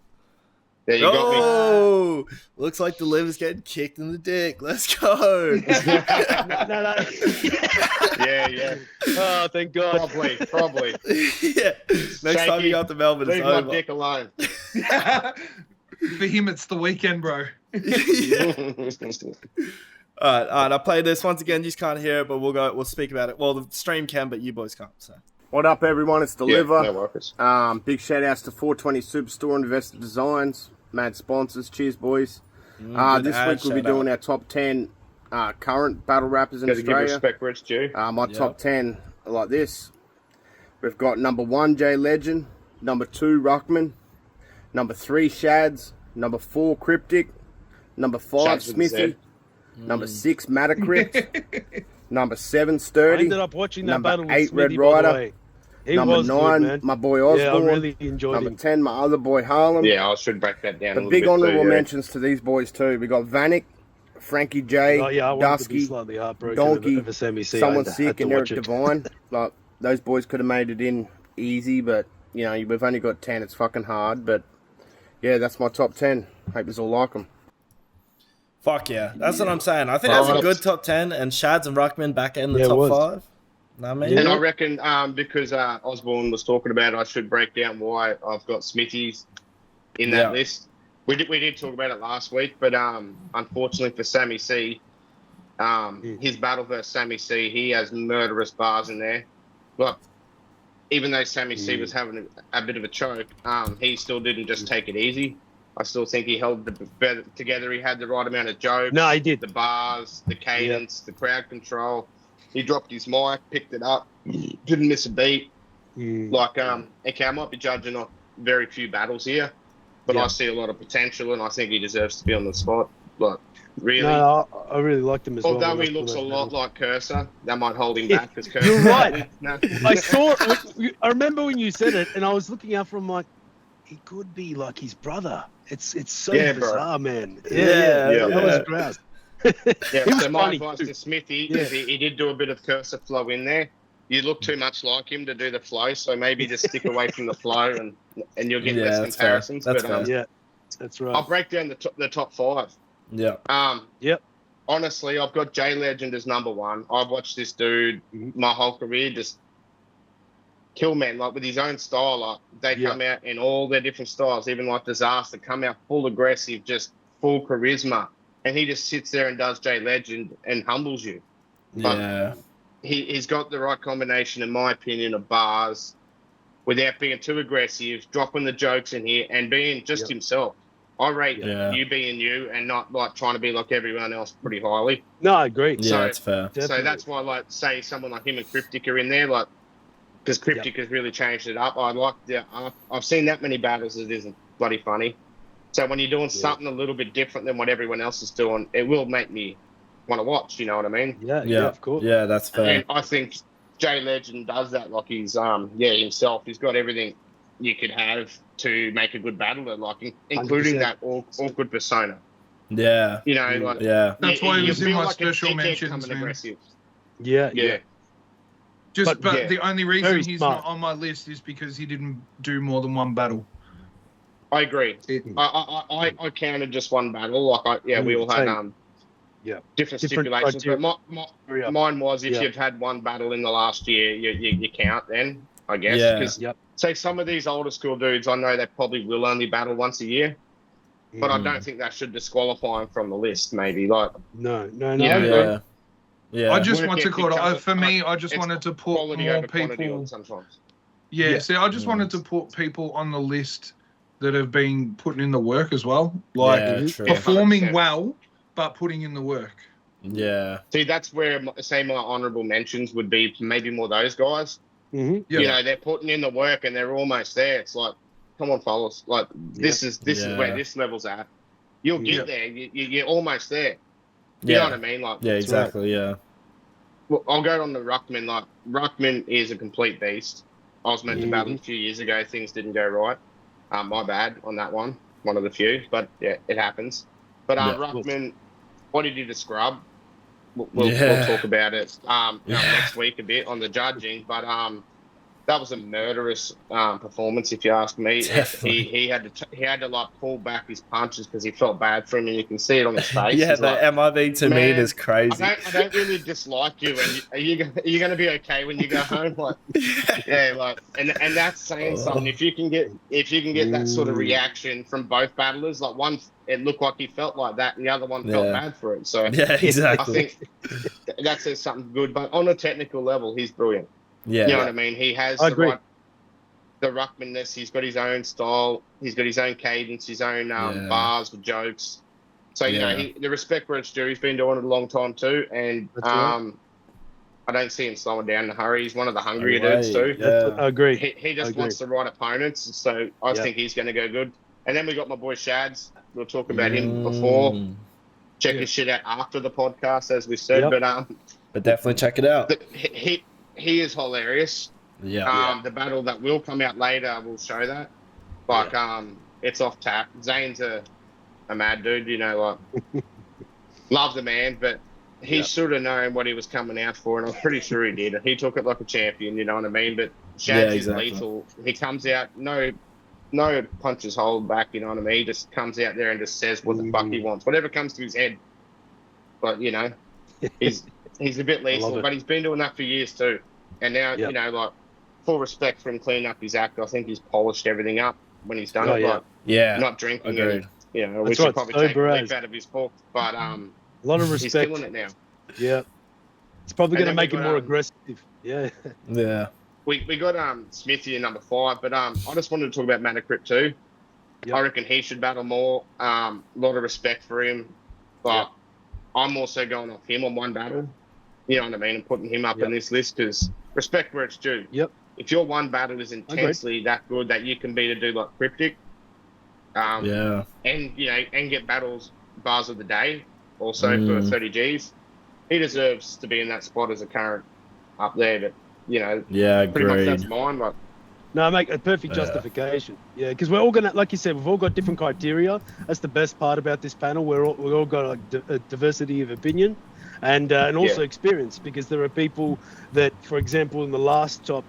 C: There you got me.
A: Oh, looks like the liver's getting kicked in the dick. Let's go.
B: No.
C: Yeah.
B: Oh, thank God.
C: Probably.
A: Yeah. Next time you go to Melbourne,
C: leave
A: it's
C: my
A: over.
C: dick alone.
D: For him, it's the weekend, bro.
A: All right. I played this once again. You just can't hear it, but we'll speak about it. Well, the stream can, but you boys can't. So.
E: What up, everyone? It's Deliver.
C: No worries.
E: Big shout outs to 420 Superstore and Investor Designs, mad sponsors. Cheers, boys. This week we'll be doing our top 10 current battle rappers in Australia.
C: Give respect where it's due.
E: My top 10 are like this. We've got number 1, Jay Legend. Number 2, Ruckman. Number 3, Shads. Number 4, Cryptic. Number 5, Smithy. Number 6, Matacrypt. Number 7, Sturdy.
B: I ended up watching that
E: number
B: battle with
E: 8,
B: Smithy,
E: Red Rider.
B: Number
E: 9,
B: good,
E: my boy Osborne.
B: Yeah, I really enjoyed
E: Number
B: him.
E: 10, my other boy Harlem.
C: Yeah, I should break that down.
E: The big honourable mentions to these boys too. We got Vanek, Frankie J, Dusky, Donkey, Someone Sick, and Eric Devine. Like those boys could have made it in easy, but you know we've only got 10. It's fucking hard, but yeah, that's my top 10. Hope you all like them.
A: Fuck yeah, that's what I'm saying. I think that's a good top 10, and Shads and Ruckman back in the top 5. Know what I mean?
C: And I reckon because Osborne was talking about it, I should break down why I've got Smithies in that list. We did talk about it last week, but unfortunately for Sammy C, his battle versus Sammy C, he has murderous bars in there. Like, even though Sammy C was having a bit of a choke, he still didn't just take it easy. I still think he held the together. He had the right amount of jokes.
B: No, he did.
C: The bars, the cadence, the crowd control. He dropped his mic, picked it up, didn't miss a beat. Like, okay, I might be judging on very few battles here, but I see a lot of potential, and I think he deserves to be on the spot. Like, really.
B: No, I really liked him as well.
C: Although he looks a lot like Cursor, that might hold him back. Because Cursor.
B: You're right. No. I saw it. I remember when you said it, and I was looking out for him like, he could be like his brother. It's so bizarre, man. That was gross.
C: So my advice to Smithy is he did do a bit of Cursor flow in there. You look too much like him to do the flow, so maybe just stick away from the flow, and you'll get less comparisons.
A: That's fair.
B: That's right.
C: I'll break down the top 5. Honestly, I've got J Legend as number 1. I've watched this dude my whole career just kill, man, like with his own style. Like, they come out in all their different styles, even like Disaster, come out full aggressive, just full charisma, and he just sits there and does J Legend and humbles you. But he's got the right combination, in my opinion, of bars without being too aggressive, dropping the jokes in here, and being just himself. I rate you being you and not like trying to be like everyone else pretty highly.
B: No, I agree.
A: Yeah, that's fair.
B: Definitely.
C: So that's why, like, say someone like him and Cryptic are in there, like, because Cryptic has really changed it up. I've seen that many battles, it isn't bloody funny. So when you're doing something a little bit different than what everyone else is doing, it will make me want to watch, you know what I mean?
B: Yeah, of course.
A: Yeah, that's fair.
C: And I think J Legend does that, like he's himself. He's got everything you could have to make a good battler, like including 100%. That awkward persona.
A: Yeah.
C: You know, like
D: that's why he was in my special mentions, man.
C: Yeah.
D: But the only reason he's not on my list is because he didn't do more than one battle.
C: I agree. I counted just one battle. Like, we all had different stipulations. But mine was if you've had one battle in the last year, you count then, I guess. Because say some of these older school dudes, I know they probably will only battle once a year, but I don't think that should disqualify them from the list. Maybe like
B: no.
D: Yeah. I just want to call it. For me, I just wanted to put more people.
C: Sometimes.
D: See, I just wanted to put people on the list that have been putting in the work as well, like performing well, but putting in the work.
A: Yeah.
C: See, that's where my honourable mentions would be. Maybe more those guys. You know, they're putting in the work and they're almost there. It's like, come on, fellas. Like this is where this level's at. You'll get there. You're almost there. You know what I mean? Like,
A: exactly. Yeah.
C: Well, I'll go on to Ruckman. Like, Ruckman is a complete beast. I was meant to battle a few years ago. Things didn't go right. My bad on that one. One of the few, but it happens. But Ruckman, what he did to Scrub, we'll talk about it next week a bit on the judging. But that was a murderous performance, if you ask me. He had to like pull back his punches because he felt bad for him, and you can see it on his face.
A: The MIB to me is crazy.
C: I don't really dislike you, and are you going to be okay when you go home? Like, and that's saying something. If you can get that sort of reaction from both battlers, like one, it looked like he felt like that, and the other one felt bad for it. So
A: exactly.
C: I think that says something good. But on a technical level, he's brilliant.
A: Yeah.
C: You know what I mean? He has the Ruckmanness. He's got his own style. He's got his own cadence, his own bars, with jokes. So, you know, the respect where it's due. He's been doing it a long time too. And I don't see him slowing down in a hurry. He's one of the hungrier dudes too.
B: Yeah. I agree.
C: He just wants the right opponents. So I think he's going to go good. And then we got my boy Shads. We'll talk about him before. Check his shit out after the podcast, as we said.
A: But definitely check it out.
C: He is hilarious. The battle that will come out later will show that. Like, it's off tap. Zane's a mad dude, you know, like, love the man, but he should have known what he was coming out for, and I'm pretty sure he did. He took it like a champion, you know what I mean? But Shads is lethal. He comes out, no punches hold back, you know what I mean? He just comes out there and just says what the fuck he wants. Whatever comes to his head. But, you know, he's a bit lethal, but he's been doing that for years too. And now, you know, like, full respect for him cleaning up his act. I think he's polished everything up. when he's done it. Like, not drinking. And, we should probably take the leaf out of his book. But
B: a lot of respect.
C: He's killing it now.
B: Yeah. It's probably going to make him more aggressive. Yeah.
A: Yeah.
C: We got Smithy in number 5, but I just wanted to talk about Manacrypt too. Yep. I reckon he should battle more. A lot of respect for him, but I'm also going off him on one battle. You know what I mean? And putting him up in this list because respect where it's due.
B: Yep.
C: If your one battle is intensely that good that you can beat a dude like Cryptic, and get battles bars of the day also for 30 Gs, he deserves to be in that spot as a current up there. But pretty much that's mine. Like,
B: no, make a perfect justification. Yeah, because we're all gonna, like you said, we've all got different criteria. That's the best part about this panel. We've all got a diversity of opinion, and also experience. Because there are people that, for example, in the last top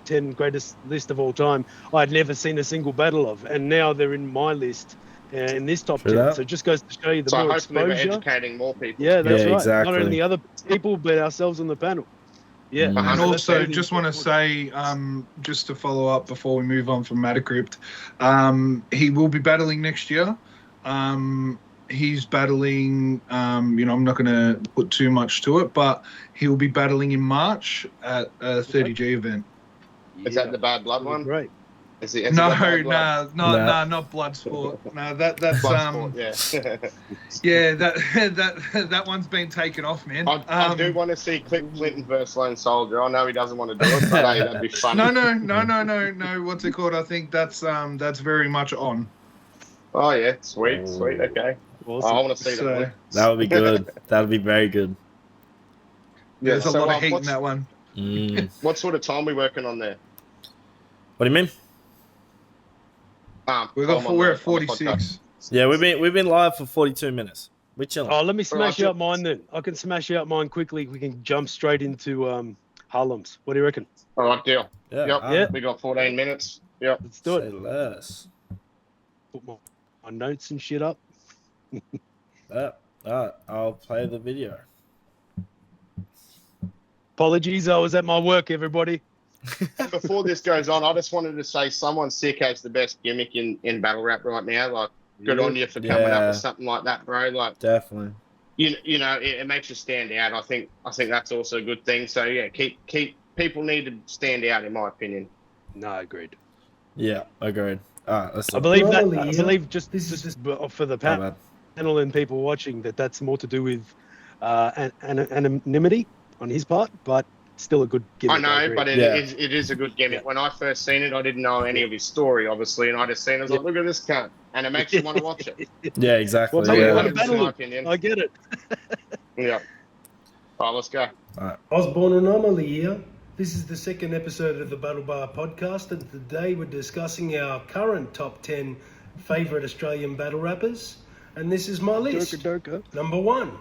B: 10 greatest list of all time, I'd never seen a single battle of, and now they're in my list in this top 10. So it just goes to show you the more exposure.
C: We're educating more people.
B: Yeah, that's right. Exactly. Not only the other people, but ourselves on the panel. Yeah,
D: and also just want to say, just to follow up before we move on from Manacrypt, he will be battling next year. He's battling, I'm not going to put too much to it, but he will be battling in March at a 30G event.
C: Is that the Bad Blood one?
B: Right.
D: Not Bloodsport. No, that's
C: Bloodsport,
D: that one's been taken off, man.
C: I do want to see Clinton versus Lone Soldier. I know he doesn't want to do it, but hey, that'd be fun.
D: No. What's it called? I think that's very much on.
C: Oh yeah, sweet, okay. Awesome. I want to see that.
A: That would be good. That would be very good.
D: Yeah, there's a lot of heat in that one.
C: What sort of time are we working on there?
A: What do you mean?
D: We're at 46.
A: Yeah, we've been live for 42 minutes. We're chilling.
B: Oh, let me smash out mine then. I can smash out mine quickly. We can jump straight into Harlem's. What do you reckon?
C: All right, deal. Yep. We got 14 minutes. Yep.
B: Let's do it.
A: Say less.
B: Put my notes and shit up.
A: All right, I'll play the video.
B: Apologies, I was at my work, everybody.
C: Before this goes on, I just wanted to say someone sick has the best gimmick in battle rap right now. Like, good on you for coming up with something like that, bro. Like,
A: definitely.
C: It makes you stand out. I think that's also a good thing. So yeah, keep people need to stand out, in my opinion.
B: No, agreed.
A: Yeah, agreed. All right,
B: I believe just for the panel and people watching that's more to do with anonymity on his part, but still a good gimmick.
C: I know, but it is a good gimmick. Yeah. When I first seen it, I didn't know any of his story, obviously, and I just seen it, I was like, look at this cunt, and it makes you want to watch it.
A: Yeah, exactly.
B: My opinion. I get it.
C: Yeah. All right, let's go.
A: All right.
F: Osborne Anomaly here. This is the second episode of the Battle Bar podcast, and today we're discussing our current top 10 favourite Australian battle rappers, and this is my list. Number 1,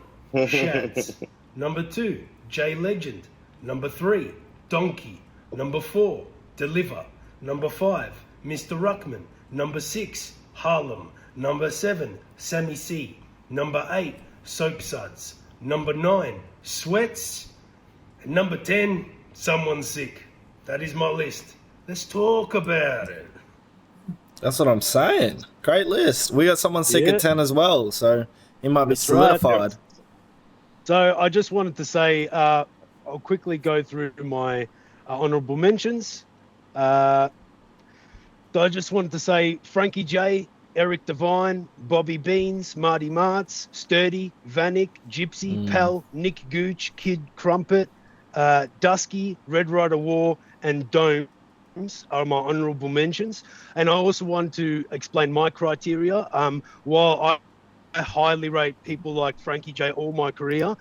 F: Shads. Number 2, Jay Legend. Number 3, Donkey. Number 4, Deliver. Number 5, Mr. Ruckman. Number 6, Harlem. Number 7, Sammy C. Number 8, Soap Suds. Number 9, Sweats. And number 10, Someone Sick. That is my list. Let's talk about it.
A: That's what I'm saying. Great list. We got Someone Sick at 10 as well, so he might be solidified. Right.
B: So I just wanted to say, I'll quickly go through my honourable mentions. So I just wanted to say Frankie J, Eric Devine, Bobby Beans, Marty Martz, Sturdy, Vanek, Gypsy, Pal, Nick Gooch, Kid Crumpet, Dusky, Red Rider War, and Domes are my honourable mentions. And I also want to explain my criteria. While I highly rate people like Frankie J all my career,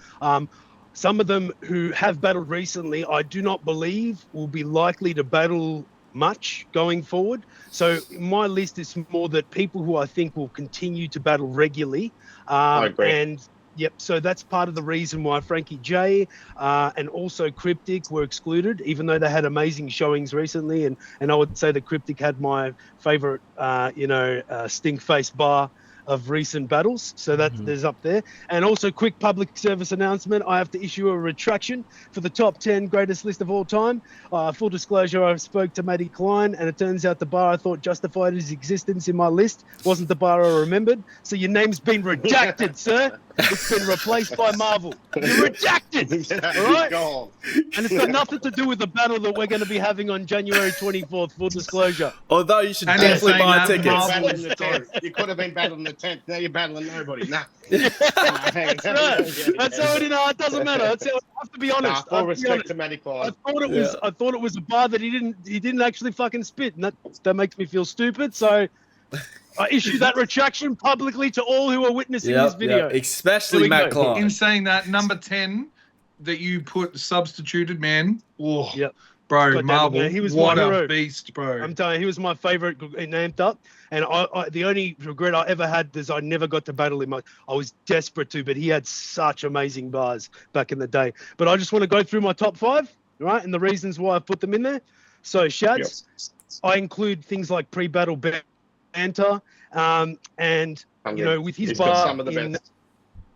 B: some of them who have battled recently, I do not believe will be likely to battle much going forward. So my list is more that people who I think will continue to battle regularly.
C: I agree.
B: And yep, so that's part of the reason why Frankie J and also Cryptic were excluded, even though they had amazing showings recently. And I would say that Cryptic had my favourite, stink face bar of recent battles. So there's up there. And also, quick public service announcement. I have to issue a retraction for the top 10 greatest list of all time. Full disclosure, I spoke to Matty Klein, and it turns out the bar I thought justified his existence in my list wasn't the bar I remembered. So your name's been redacted, sir. It's been replaced by Marvel. You're redacted. All right? And it's got nothing to do with the battle that we're going to be having on January 24th, full disclosure.
A: Although you should definitely buy
C: tickets. You could have been battling the 10th. Now you're battling nobody. Nah.
B: That's right. That's how it doesn't matter. That's how, I have to be honest.
C: Full respect to Matty Klein.
B: I thought it was a bar that he didn't actually fucking spit, and that makes me feel stupid. So I issue that retraction publicly to all who are witnessing this video.
A: Especially Matt Klein.
D: In saying that, number 10 that you put substituted, man. Oh, bro,
B: God
D: Marvel.
B: He was
D: what
B: my hero.
D: A beast, bro.
B: I'm telling you, he was my favorite named up. And I the only regret I ever had is I never got to battle him. I was desperate to, but he had such amazing bars back in the day. But I just want to go through my top 5, right? And the reasons why I put them in there. So, Shads, I include things like pre-battle banter, and with his bar,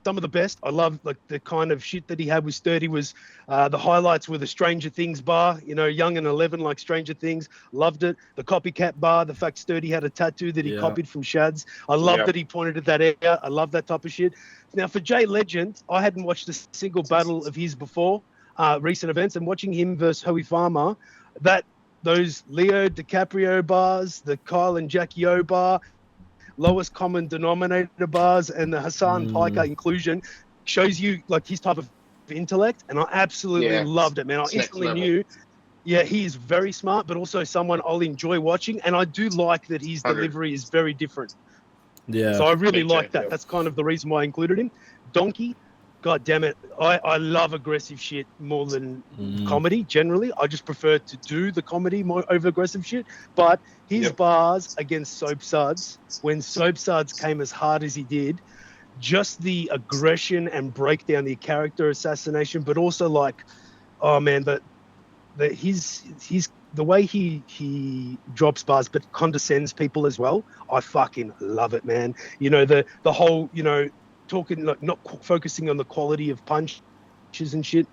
B: some of the best. I love like the kind of shit that he had with Sturdy. Was the highlights were the Stranger Things bar, Young and 11 like Stranger Things. Loved it. The copycat bar, the fact Sturdy had a tattoo that he copied from Shads. I love that he pointed at that area. I love that type of shit. Now for Jay Legend, I hadn't watched a single battle of his before recent events, and watching him versus Howie Farmer, those Leo DiCaprio bars, the Kyle and Jackie O bar, lowest common denominator bars, and the Hassan Piker inclusion shows you like his type of intellect, and I absolutely loved it, man. I instantly knew, he is very smart, but also someone I'll enjoy watching, and I do like that his delivery is very different. Yeah. So I really like that. That's kind of the reason why I included him. Donkey, God damn it. I love aggressive shit more than comedy generally. I just prefer to do the comedy more over aggressive shit. But his bars against Soap Suds, when Soap Suds came as hard as he did, just the aggression and breakdown, the character assassination, but also like, oh man, his the way he drops bars but condescends people as well. I fucking love it, man. The whole, talking like not focusing on the quality of punches and shit.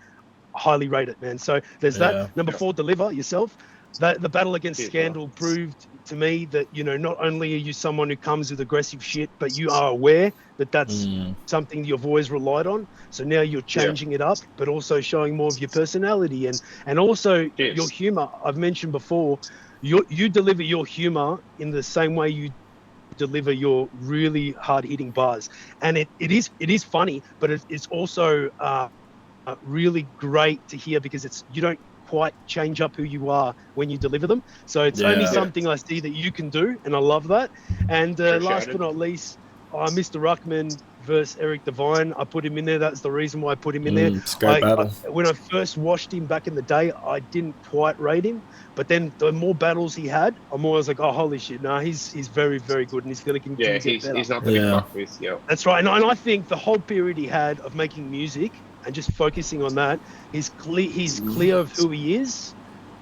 B: Highly rate it, man. So there's that. Number 4, Deliver yourself. The battle against Scandal proved to me that not only are you someone who comes with aggressive shit, but you are aware that that's something you've always relied on. So now you're changing it up, but also showing more of your personality and also your humor. I've mentioned before, you deliver your humor in the same way you deliver your really hard-hitting bars, and it is funny, but it's also really great to hear because you don't quite change up who you are when you deliver them. So it's only something I see that you can do, and I love that. And last but not least, Mr. Ruckman versus Eric Devine. I put him in there. That's the reason why I put him in there.
A: It's a great battle.
B: When I first watched him back in the day, I didn't quite rate him. But then the more battles he had, I'm always like, oh, holy shit. No, he's very, very good, and he's going to continue to get better.
C: He's not the big fuck with.
B: That's right. And I think the whole period he had of making music and just focusing on that, he's clear of who he is,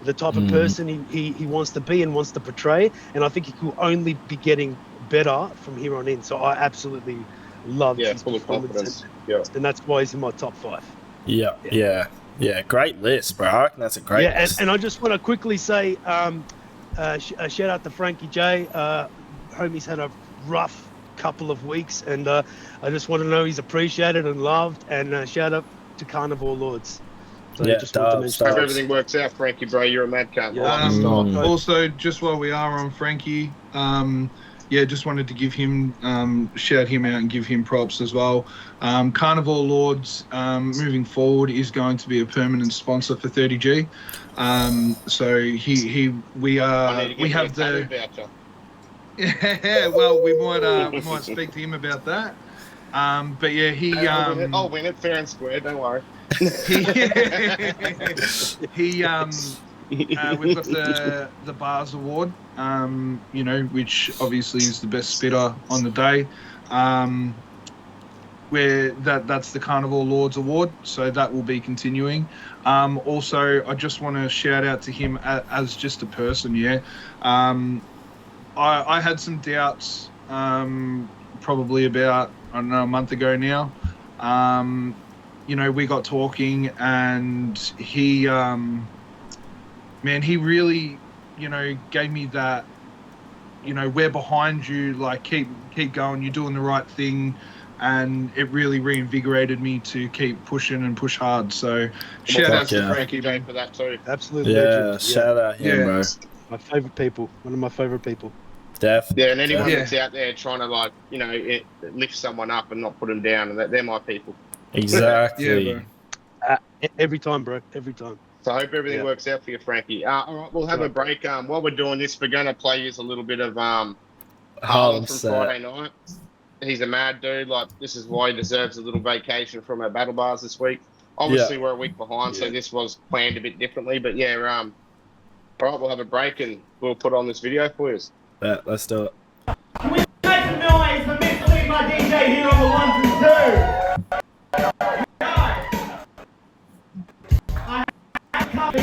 B: the type of person he wants to be and wants to portray. And I think he could only be getting better from here on in. So I absolutely loved his performance. And that's why he's in my top 5.
A: Yeah, great list, bro. That's a great list.
B: And I just want to quickly say, a shout out to Frankie J. Homie's had a rough couple of weeks, and I just want to know he's appreciated and loved. And shout out to Carnivore Lords. So
A: just
C: want to mention. Hope everything works out, Frankie, bro. You're a mad cat.
D: Also, just while we are on Frankie, just wanted to give him, shout him out and give him props as well. Carnivore Lords, moving forward, is going to be a permanent sponsor for 30G. So we have the. Well, we might speak to him about that. But yeah,
C: I'll win it fair and square. Don't worry.
D: We've got the Bars Award, which obviously is the best spitter on the day. Where that's the Carnivore Lords Award, so that will be continuing. Also, I just want to shout out to him as just a person. I had some doubts probably about, I don't know, a month ago now. You know, we got talking, and he, man, he really, you know, gave me that, you know, we're behind you, like, keep going, you're doing the right thing. And it really reinvigorated me to keep pushing and push hard. So shout out to Frankie
C: Day for that too.
B: Absolutely.
A: Yeah,
B: legend.
A: shout out him, bro.
B: My favorite people. One of my favorite people.
A: Definitely.
C: Yeah, and anyone that's out there trying to, like, you know, lift someone up and not put them down, and they're my people.
A: Exactly.
B: Yeah, every time, bro. Every time.
C: So I hope everything works out for you, Frankie. All right, we'll have a break. While we're doing this, we're going to play you a little bit of Harlem from Friday night. He's a mad dude. Like, this is why he deserves a little vacation from our battle bars this week. Obviously, we're a week behind, so this was planned a bit differently. But yeah, all right, we'll have a break and we'll put on this video for you.
A: Yeah, let's do it.
G: Can we make some noise for Mr. My DJ here on the 1 and 2? I have covered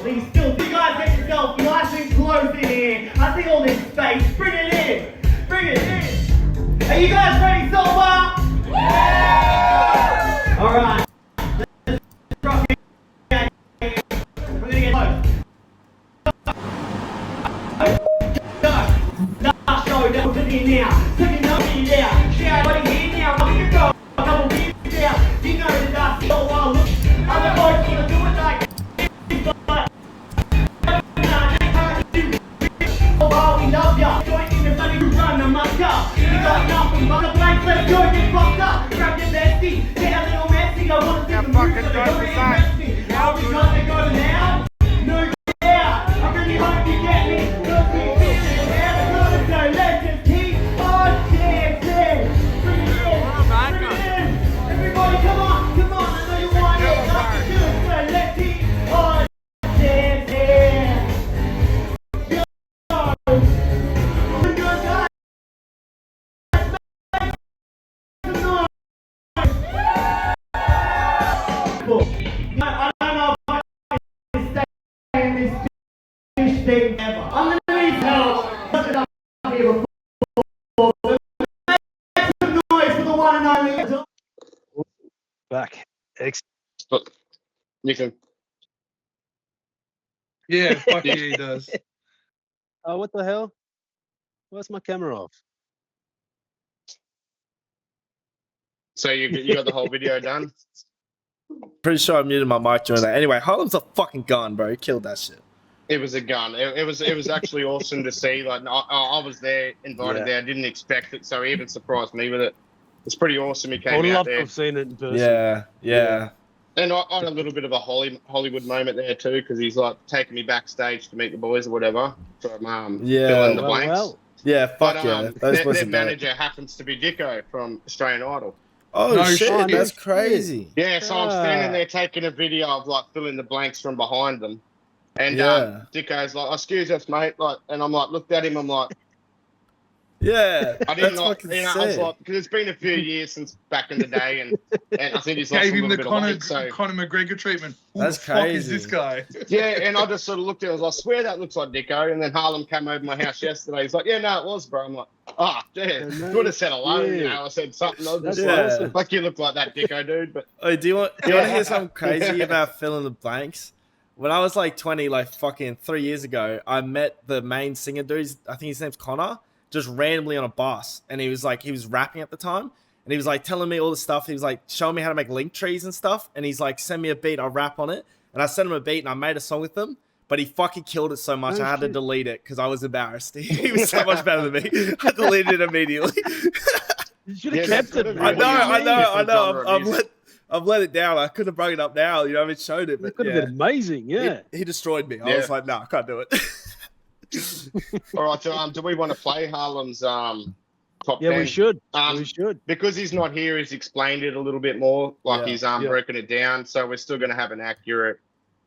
G: these stills. You guys get yourself nice and close in here. I see all this space. Bring it in. Bring it in. Are you guys ready so far? Yeah! All right. Let's rock it. We're gonna get close. Last show that was in here now. Taking up in there. Shout out here now. We can go a couple beers down. You know that that's so wild. Other boys wanna do it like this, but oh, we love ya. Join in the funny run among ya. You got nothing but a blank. Let's go get fucked up. Grab your bestie. Get a little messy. I wanna see the moves so they go and impress me. Are we gonna go now? No, yeah. I really hope you get me. Cause we feel it. So let's just keep on dancing. Bring it in. Bring it in. Everybody, come on. Come on. I know you want it. Let's do it. So let's keep on dancing. I don't know if I can stay in this fish thing ever. I'm gonna need help. Here before. Make some noise for the one and only.
B: Back.
C: You can.
D: Yeah, fuck yeah, he does.
B: Oh, what the hell? Where's my camera off?
C: So you got the whole video done?
A: Pretty sure I muted my mic during that. Anyway, Harlem's a fucking gun, bro. He killed that shit.
C: It was a gun. It was actually awesome to see. Like, I was there, invited there. I didn't expect it, so he even surprised me with it. It's pretty awesome. He came out there. I'd love to
B: have seen it in person.
A: Yeah.
C: And I had a little bit of a Hollywood moment there too, because he's like taking me backstage to meet the boys or whatever from fill in the blanks.
A: Yeah, fuck
C: their manager happens to be Dicko from Australian Idol.
A: Oh no, shit, that's crazy.
C: Yeah, so I'm standing there taking a video of like filling the blanks from behind them. And Dicko's like, excuse us, mate. Like, and I'm like, looked at him, I'm like,
A: yeah.
C: I didn't like, I was like, because it's been a few years since back in the day, and I think he's lost
D: gave
C: a
D: him
C: little
D: the
C: bit of weight. So
D: Conor McGregor treatment.
A: That's
D: crazy. Fuck is this guy?
C: Yeah, and I just sort of looked at it, I was like, I swear that looks like Dicko. And then Harlem came over my house yesterday. He's like, yeah, no, it was, bro. I'm like, yeah, would have said hello. You know, I said something. I was just like, you look like that Dicko dude. But
A: do you want to hear something crazy about fill in the blanks? When I was like 20, like fucking 3 years ago, I met the main singer dude. I think his name's Connor. Just randomly on a bus, and he was rapping at the time, and he was like telling me all the stuff. He was like showing me how to make link trees and stuff, and he's like, send me a beat, I'll rap on it. And I sent him a beat and I made a song with him, but he fucking killed it so much I had to delete it because I was embarrassed. He was so much better than me. I deleted it immediately.
B: You should have kept it.
A: I know. I've let it down. I could have brought it up now, you know, I mean, showed it, but
B: it could have been amazing.
A: He destroyed me. I was like, no, I can't do it.
C: All right, so do we want to play Harlem's top 10?
B: Yeah, we should. We should.
C: Because he's not here, he's explained it a little bit more, like he's broken it down. So we're still going to have an accurate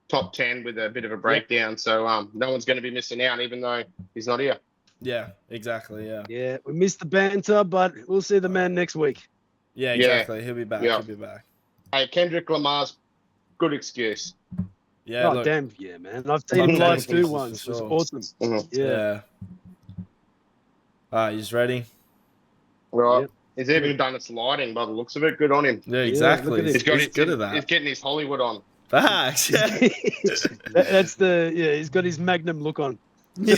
C: top 10 with a bit of a breakdown. So no one's going to be missing out, even though he's not here.
A: Yeah, exactly.
B: Yeah, we missed the banter, but we'll see the man next week.
A: Yeah, exactly. He'll be back. He'll be back.
C: Hey, Kendrick Lamar's good excuse.
A: Yeah,
B: damn, yeah, man. I've seen him live too once. It was awesome.
A: Yeah. All right, you just ready?
C: Right. Yep. He's even done its lighting by the looks of it. Good on him.
A: Yeah, exactly.
C: He's good at that. He's getting his Hollywood on.
A: Facts. Yeah.
B: He's got his Magnum look on.
C: Yeah.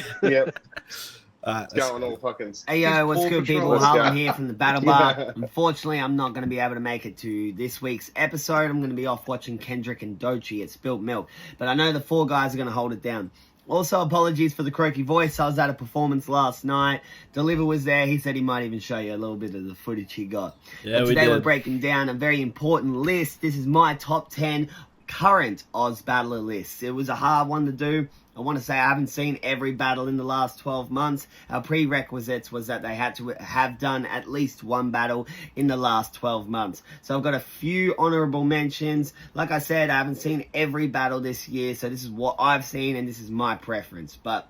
C: It's going all fucking.
H: Hey yo, what's good, people? Harlan here from the Battle Bar. Unfortunately, I'm not going to be able to make it to this week's episode. I'm going to be off watching Kendrick and Doechii at Spilt Milk, but I know the 4 guys are going to hold it down. Also, apologies for the croaky voice. I was at a performance last night. Deliver was there. He said he might even show you a little bit of the footage he got.
A: Yeah,
H: but today we're breaking down a very important list. This is my top 10 current Oz Battler lists. It was a hard one to do. I want to say I haven't seen every battle in the last 12 months. Our prerequisites was that they had to have done at least one battle in the last 12 months. So I've got a few honorable mentions. Like I said, I haven't seen every battle this year, so this is what I've seen and this is my preference. But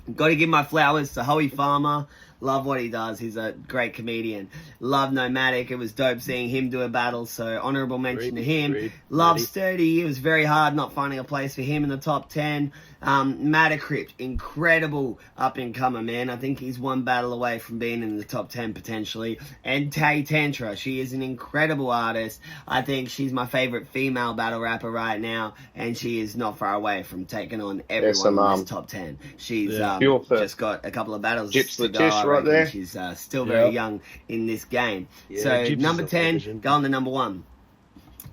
H: I've got to give my flowers to Hoey Farmer. Love what he does. He's a great comedian. Love Nomadic. It was dope seeing him do a battle, so honorable mention to him. Love Sturdy. It was very hard not finding a place for him in the top 10. Matacrypt, incredible up-and-comer, man. I think he's one battle away from being in the top 10 potentially. And Tay Tantra, she is an incredible artist. I think she's my favorite female battle rapper right now, and she is not far away from taking on everyone in this top 10. She's just got a couple of battles to go. Right there. She's still very young in this game. Yeah, so number 10, go on to number 1.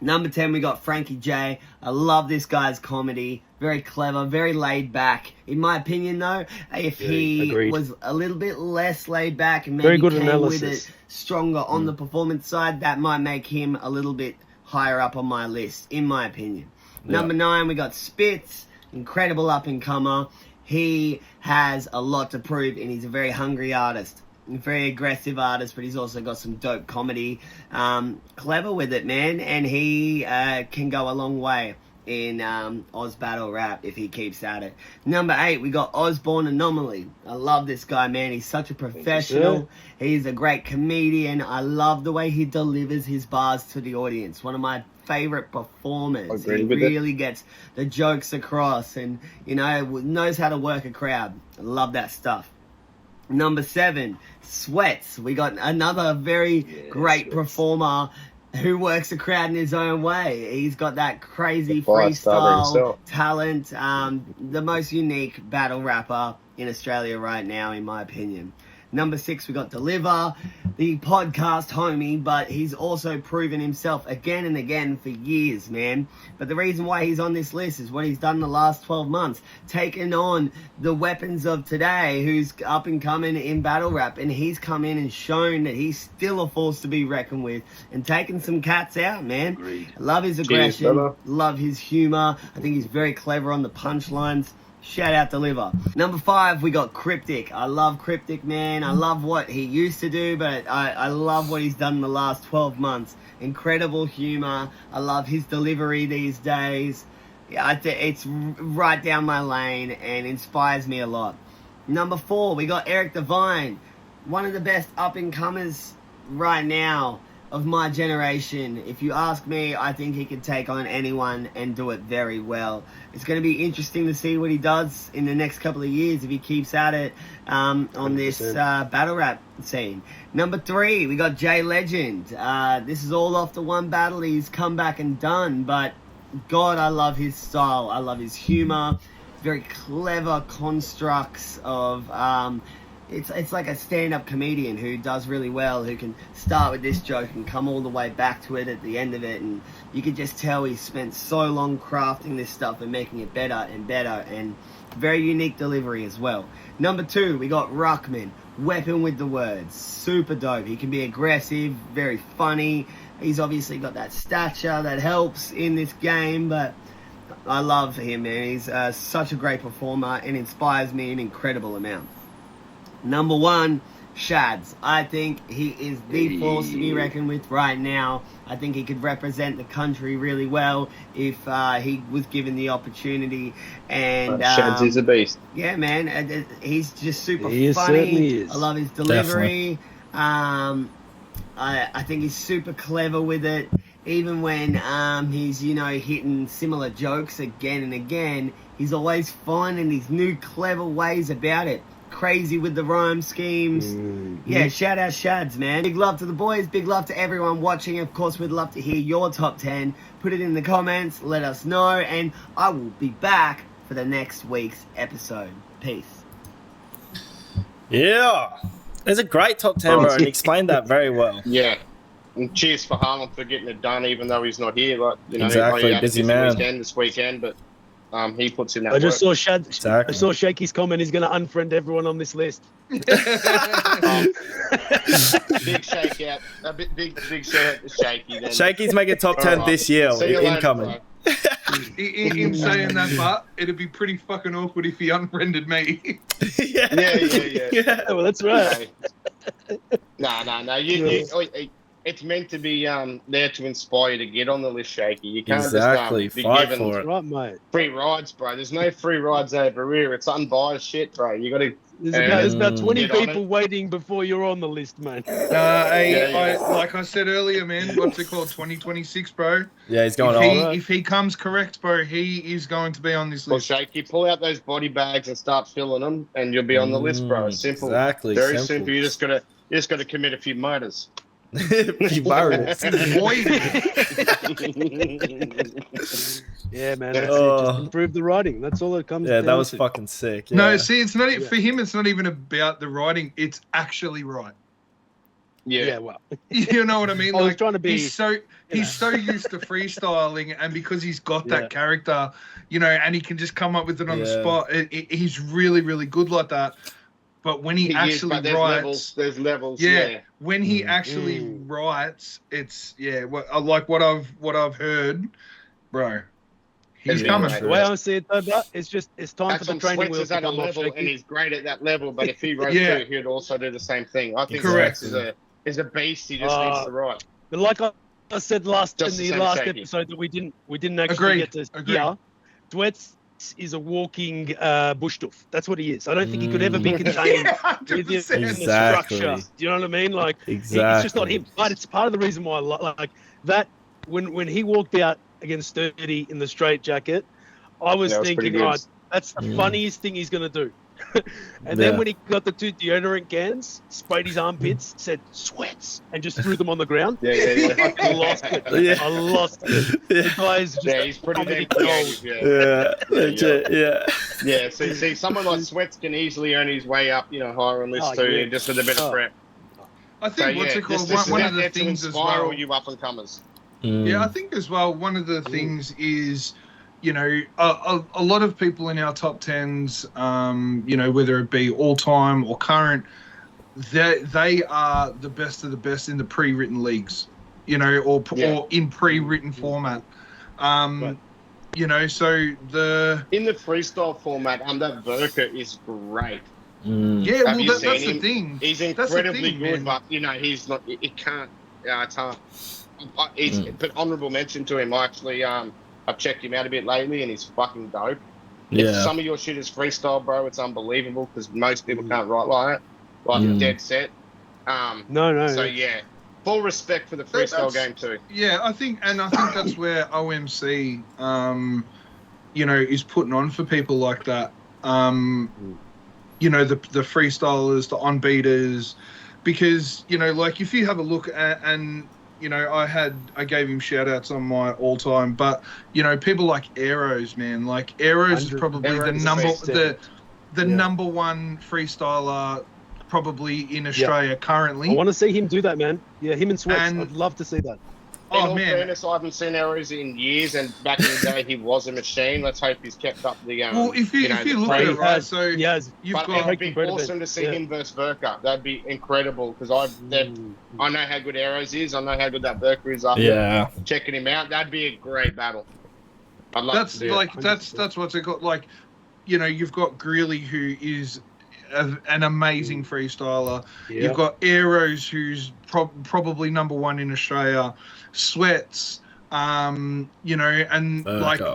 H: Number 10, we got Frankie J. I love this guy's comedy. Very clever, very laid back. In my opinion, though, if he was a little bit less laid back and maybe came with it stronger on the performance side, that might make him a little bit higher up on my list, in my opinion. Number 9, we got Spitz. Incredible up-and-comer. He has a lot to prove, and he's a very hungry artist. A very aggressive artist, but he's also got some dope comedy. Clever with it, man, and he can go a long way in Oz Battle Rap if he keeps at it. Number 8, we got Osborne Anomaly. I love this guy, man. He's such a professional. He's a great comedian. I love the way he delivers his bars to the audience. One of my favorite performers. He really gets the jokes across and, you know, knows how to work a crowd. I love that stuff. Number 7, Sweats. We got another very great performer who works a crowd in his own way. He's got that crazy freestyle talent. The most unique battle rapper in Australia right now, in my opinion. Number 6, we got Deliver, the podcast homie, but he's also proven himself again and again for years, man. But the reason why he's on this list is what he's done in the last 12 months. Taken on the weapons of today, who's up and coming in battle rap, and he's come in and shown that he's still a force to be reckoned with and taken some cats out, man. Agreed. Love his aggression, love his humor. I think he's very clever on the punchlines. Shout out Deliver. Number 5, we got Cryptic. I love Cryptic, man. I love what he used to do, but I love what he's done in the last 12 months. Incredible humor. I love his delivery these days. Yeah, it's right down my lane and inspires me a lot. Number 4, we got Eric Devine. One of the best up-and-comers right now of my generation. If you ask me, I think he could take on anyone and do it very well. It's going to be interesting to see what he does in the next couple of years if he keeps at it on this battle rap scene. Number 3, we got Jay Legend. This is all off the one battle he's come back and done, but God, I love his style. I love his humor. Very clever constructs of It's like a stand-up comedian who does really well, who can start with this joke and come all the way back to it at the end of it, and you can just tell he's spent so long crafting this stuff and making it better and better, and very unique delivery as well. Number 2, we got Ruckman, weapon with the words, super dope. He can be aggressive, very funny. He's obviously got that stature that helps in this game, but I love him, man. He's such a great performer and inspires me an incredible amount. Number 1, Shads. I think he is the force to be reckoned with right now. I think he could represent the country really well if he was given the opportunity. And
C: Shads is a beast.
H: Yeah, man. He's just super
B: funny. Certainly is.
H: I love his delivery. I think he's super clever with it. Even when he's, you know, hitting similar jokes again and again, he's always finding these new clever ways about it. crazy with the rhyme schemes. Yeah, shout out Shads, man. Big love to the boys. Big love to everyone watching. Of course, we'd love to hear your top 10. Put it in the comments. Let us know. And I will be back for the next week's episode. Peace.
A: Yeah. It's a great top 10, bro, and he explained that very well.
C: Yeah. And cheers for Harlem for getting it done, even though he's not here. Like, you know,
A: exactly,
C: he had
A: busy man.
C: This weekend, but he puts in that
B: I just
C: work.
B: saw I saw Shaky's comment. He's going to unfriend everyone on this list.
C: Big shake out. A big shout out to Shaky. Then.
A: Shaky's making top 10 this year. Incoming.
D: In saying that, but it'd be pretty fucking awkward if he unfriended me.
C: Yeah.
B: Well, that's right.
C: No. It's meant to be there to inspire you to get on the list, Shaky. You can't just be
A: fight
C: given
A: for it.
B: Right, mate.
C: Free rides, bro. There's no free rides over here. It's unbiased shit, bro. You got to.
B: There's about 20 people waiting before you're on the list, mate.
D: Like I said earlier, man, what's it called? 2026, bro.
A: Yeah, he's going on.
D: If he comes correct, bro, he is going to be on this list.
C: Well, Shaky, pull out those body bags and start filling them, and you'll be on the list, bro. Simple.
A: Exactly.
C: Very simple. You just got to commit a few murders.
B: Yeah, man. Just improve the writing. That's all it comes down to.
A: That was fucking sick. Yeah.
D: No, see, it's not for him. It's not even about the writing. It's actually right.
C: Yeah.
B: Well,
D: you know what I mean.
B: I was trying to be.
D: He's so used to freestyling, and because he's got that character, you know, and he can just come up with it on the spot. He's really, really good like that. But when he actually writes,
C: there's levels.
D: Yeah, when he actually writes, it's like what I've heard, bro. He's coming.
B: The way I see it, though, bro, it's time for the training wheels to
C: at a
B: come off.
C: level, and he's great at that level. But if he wrote too, he'd also do the same thing. I think
D: Correct.
C: is a beast. He just needs to write.
B: But like I said in the last episode that we didn't actually get to hear, Dwetz is a walking bush doof. That's what he is. I don't think he could ever be contained within the structure. Do you know what I mean? Like, it's just not him. But it's part of the reason why, like that, when he walked out against Sturdy in the straight jacket, I was thinking, that's the funniest thing he's going to do. And then when he got the 2 deodorant cans, sprayed his armpits, said sweats, and just threw them on the ground. I lost it. I lost it. The guy is just
C: he's pretty damn creative. Yeah. See, someone like Sweats can easily earn his way up, higher on list too, just with a bit of prep.
D: I think what's it called? One of the things as well.
C: You up and comers.
D: Yeah, I think as well. One of the things is, a lot of people in our top 10s, whether it be all time or current, they are the best of the best in the pre-written leagues, or in pre-written format. So in
C: the freestyle format, that Verka is great.
D: Yeah, well, that's the thing.
C: He's incredibly good, but he's not. It can't. It's hard. But honourable mention to him. I actually I've checked him out a bit lately, and he's fucking dope.
A: Yeah.
C: If some of your shit is freestyle, bro, it's unbelievable because most people can't write like it, dead set.
B: No.
C: So full respect for the freestyle game too.
D: Yeah, I think that's where OMC, is putting on for people like that. The freestylers, the on-beaters, because like if you have a look at and. I gave him shout outs on my all time, but people like Arrows, man, like Arrows is probably the number one freestyler probably in Australia currently.
B: I want to see him do that, man. Yeah, him and Sweats. I'd love to see that.
C: In all fairness, I haven't seen Arrows in years, and back in the day, he was a machine. Let's hope he's kept up the.
D: Well, if you look at it, right, so you've got.
C: It'd be awesome to see him versus Verka. That'd be incredible because I know how good Arrows is. I know how good that Verka is. After checking him out, that'd be a great battle. I'd love to see it.
D: That's what's it got. Like, you've got Greeley, who is an amazing freestyler. Yeah. You've got Arrows, who's probably number one in Australia. Sweats, and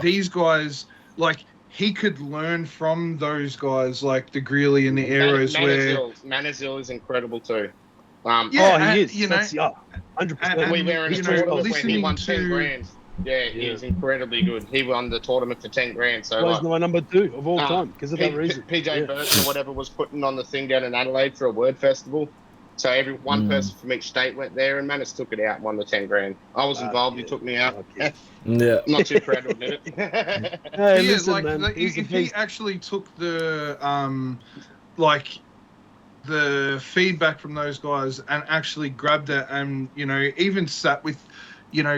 D: these guys, like he could learn from those guys, like the Greeley and the Arrows.
C: Manazil is incredible too.
B: He is. 100%.
C: We were in a tournament where he won 10 grand. Yeah, he's incredibly good. He won the tournament for 10 grand. So
B: he's my number 2 of all time because of that reason.
C: PJ Burton or whatever was putting on the thing down in Adelaide for a word festival. So one person from each state went there, and Manus took it out and won the 10 grand. I was involved. He took me out.
A: Yeah.
C: Not too proud to admit it.
B: Hey, listen, man.
D: If he actually took the the feedback from those guys and actually grabbed it and, even sat with,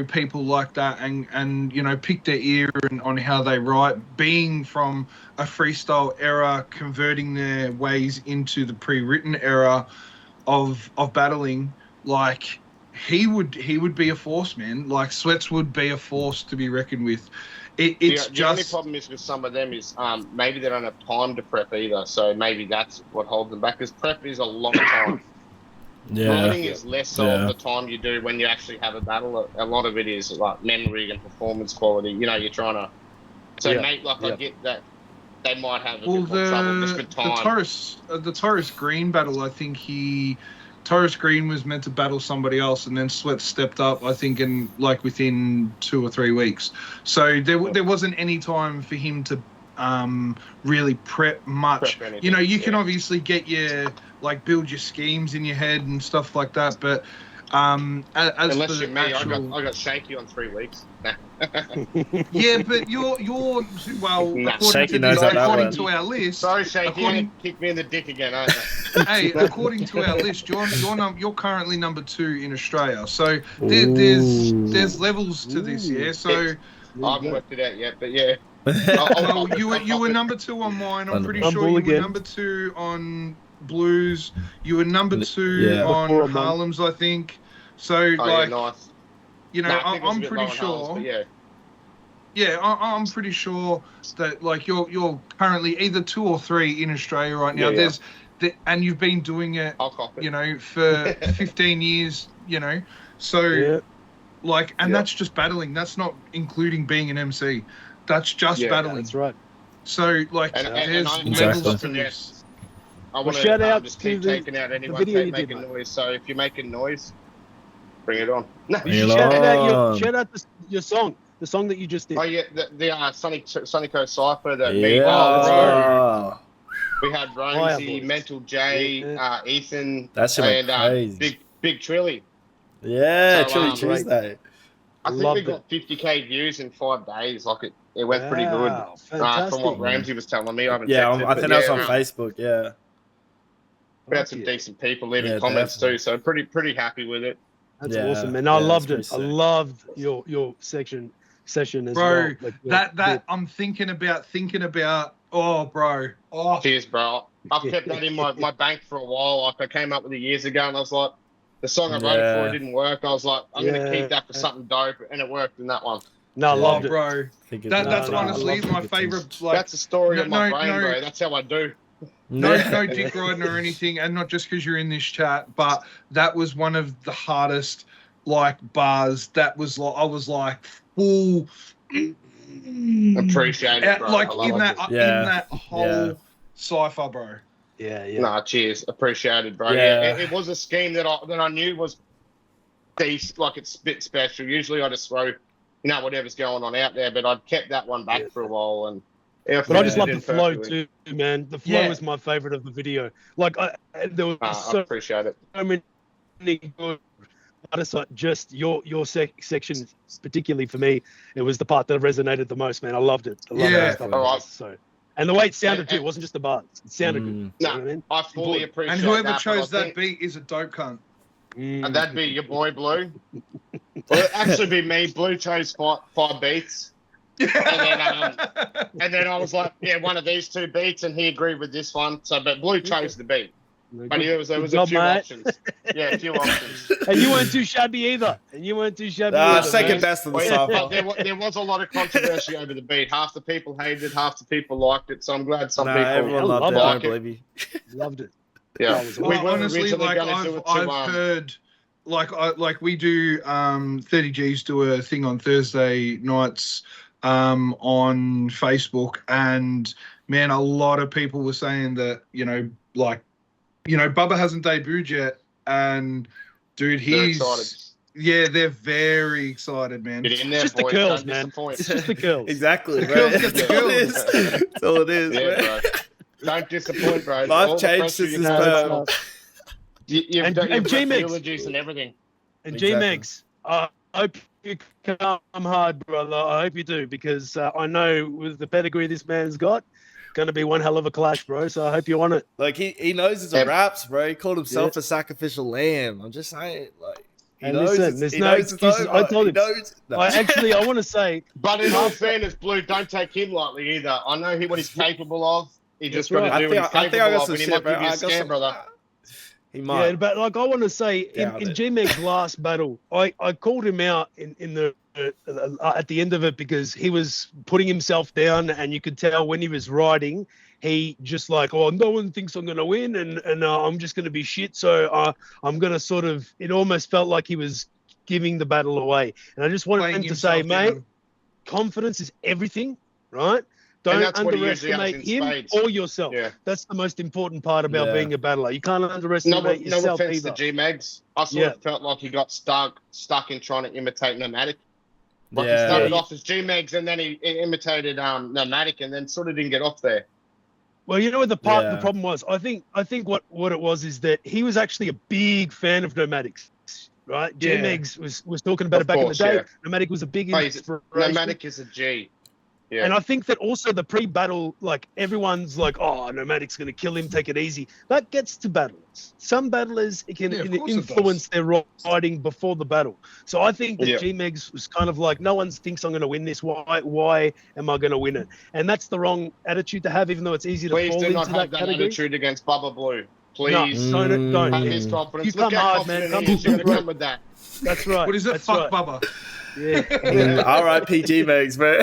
D: people like that and picked their ear on how they write, being from a freestyle era, converting their ways into the pre-written era of battling, like he would be a force, man. Like Sweats would be a force to be reckoned with. The
C: only problem is with some of them is maybe they don't have time to prep either, so maybe that's what holds them back, because prep is a long time. Writing is less of the time you do when you actually have a battle. A lot of it is like memory and performance quality. You're trying to... So, mate, I get that they might have a bit more trouble just with time.
D: The Taurus Green battle, I think Taurus Green was meant to battle somebody else, and then Sweat stepped up, I think, within 2 or 3 weeks. So there wasn't any time for him to really prep much. You can obviously get build your schemes in your head and stuff like that, but
C: unless you're me, I got shaky on 3 weeks.
D: Yeah, but you're according to our list.
C: Sorry, Shaky, you kicked me in the dick again, aren't you?
D: Hey, according to our list, you're currently number 2 in Australia. So there's levels to this, yeah. So
C: I haven't worked it out yet, but yeah.
D: You were number 2 on mine. I'm pretty sure you were number 2 on Blues. You were number 2 on Harlem's, I think. So
C: nice.
D: I'm pretty sure. I'm pretty sure that you're currently either 2 or 3 in Australia right now. And you've been doing it, for 15 years. So that's just battling. That's not including being an MC. That's just battling.
B: That's right.
D: So there's levels to this.
C: I want to just keep taking out anyone making noise. So if you're making noise, bring it on.
B: Shout out your song, the song that you just did.
C: Oh yeah, the Sonico Cypher that we had Ronesy, Mental J, Ethan, and Big Trilly.
A: Yeah, Trilly Tuesday.
C: I think we got 50k views in 5 days. It went pretty good. From what Ramsey was telling me, I haven't checked it.
A: I think that was on Facebook. Yeah.
C: We had some decent people leaving comments too, so pretty happy with it.
B: That's awesome, man. I loved it. I loved your session as well.
D: That I'm thinking about. Oh, bro. Oh.
C: Cheers, bro. I've kept that in my bank for a while. I came up with it years ago, and I was like, the song I wrote for it didn't work. I was like, I'm going to keep that for something dope, and it worked in that one.
B: No, I loved it,
D: bro. That's honestly my favorite.
C: That's the story of my brain, bro. That's how I do.
D: No dick riding or anything, and not just because you're in this chat, but that was one of the hardest bars. That was I was full.
C: Appreciate it, bro.
D: In that whole cipher, bro.
B: Yeah.
C: Nah, cheers. Appreciated, bro. Yeah. It was a scheme that I knew was decent, it's a bit special. Usually I just throw, whatever's going on out there, but I'd kept that one back for a while. And
B: but I just love the flow too, man. The flow is my favorite of the video. There was
C: I appreciate it.
B: So many good artists, just your section, particularly for me, it was the part that resonated the most, man. I loved it. I loved it. So. And the way it sounded too, it wasn't just the bars. It sounded good.
C: No, I mean? I fully appreciate that.
D: And whoever chose that beat is a dope cunt.
C: And that'd be your boy Blue. Well, it'd actually be me. Blue chose 5 beats. And then I was like, one of these 2 beats, and he agreed with this one. So, but Blue chose the beat. But there was a few options. Yeah, a few options.
B: And you weren't too shabby either.
A: Second best of the song.
C: There was a lot of controversy over the beat. Half the people hated it, half the people liked it. So I'm glad some people
A: everyone loved it.
B: Loved it.
C: Yeah.
D: Honestly, I've heard, we do 30 G's do a thing on Thursday nights on Facebook, and man, a lot of people were saying that Bubba hasn't debuted yet, and dude, Yeah, they're very excited, man.
C: Get in there,
B: Just
C: boys.
B: the curls,
C: Don't
B: man.
C: disappoint.
B: It's just the curls.
A: Exactly,
D: The
A: bro.
D: girls get the
A: That's all it
D: girls.
A: is. That's all it is,
C: Yeah,
A: bro.
C: bro. Don't disappoint, bro.
A: Life
C: All the
A: changed
C: pressure
A: since
C: you
A: his
C: know,
A: perm.
C: You've
B: And
C: got
B: G-Megs.
C: eulogies and everything.
B: And
A: Exactly.
B: G-Megs, I hope you come hard, brother. I hope you do, because I know with the pedigree this man's got, going to be one hell of a clash, bro. So I hope you want it.
A: Like, he knows his raps, bro. He called himself a sacrificial lamb. I'm just saying, like, he knows
B: listen, there's
A: he
B: no
A: knows
B: excuses.
A: it's over.
B: I told him.
A: He knows. No.
B: I want to say,
C: But in all fairness, Blue, don't take him lightly either. I know what he's capable of. He just got
B: right.
C: to do what he's
A: I think I
C: capable
A: got
C: of,
A: some
C: and he
A: shit,
C: might
A: bro.
C: give you
A: I
C: a
A: got
C: scam,
A: some.
C: brother.
A: He might.
B: yeah, but like I want to say,
A: Doubt
B: in
A: it.
B: G-Meg's last battle, I called him out in the at the end of it, because he was putting himself down, and you could tell when he was riding, he just like, oh, no one thinks I'm going to win, and I'm just going to be shit. So I'm going to sort of, it almost felt like he was giving the battle away. And I just wanted him to say, mate, confidence is everything, right? Don't underestimate him or yourself.
C: Yeah.
B: That's the most important part about being a battler. You can't underestimate yourself
C: no offense
B: either.
C: to G-Megs. I sort of felt like he got stuck in trying to imitate Nomadic. Like he started off as G-Megs, and then he imitated Nomadic, and then sort of didn't get off there.
B: Well, you know what the problem was? I think what it was is that he was actually a big fan of Nomadics, right?
C: Yeah.
B: G-Megs was talking about it back in the day. Nomadic was a big inspiration.
C: Nomadic is a G. Yeah.
B: And I think that also the pre-battle, like, everyone's like, oh, Nomadic's going to kill him, take it easy. That gets to battles. Some battlers can influence their riding before the battle. So I think that G-Megs was kind of like, no one thinks I'm going to win this. Why am I going to win it? And that's the wrong attitude to have, even though it's easy to fall into that category.
C: Please do not have that attitude against Bubba Blue. Please.
B: No, don't.
C: Have his confidence.
B: You come hard, man.
C: Come with that.
B: That's right.
D: What is it? Fuck Bubba.
B: Yeah.
A: R.I.P. G-Megs, man.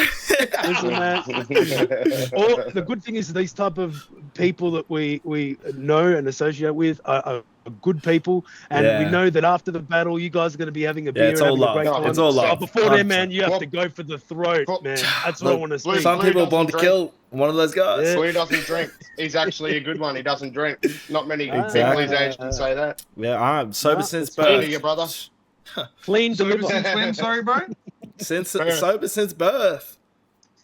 B: Listen, man. The good thing is these type of people that we know and associate with are good people, and we know that after the battle, you guys are going to be having a beer and having a great time.
A: It's all love.
B: Before then, man, you have to go for the throat, man. That's what I want to see.
A: Some people want to kill one of those guys.
C: Blue doesn't drink. He's actually a good one. He doesn't drink. Not many people his age can say that.
A: Yeah, I'm sober since birth.
C: Your brother.
B: Clean
D: Sober
B: deliver.
D: since when? Sorry, bro.
A: Sober since birth.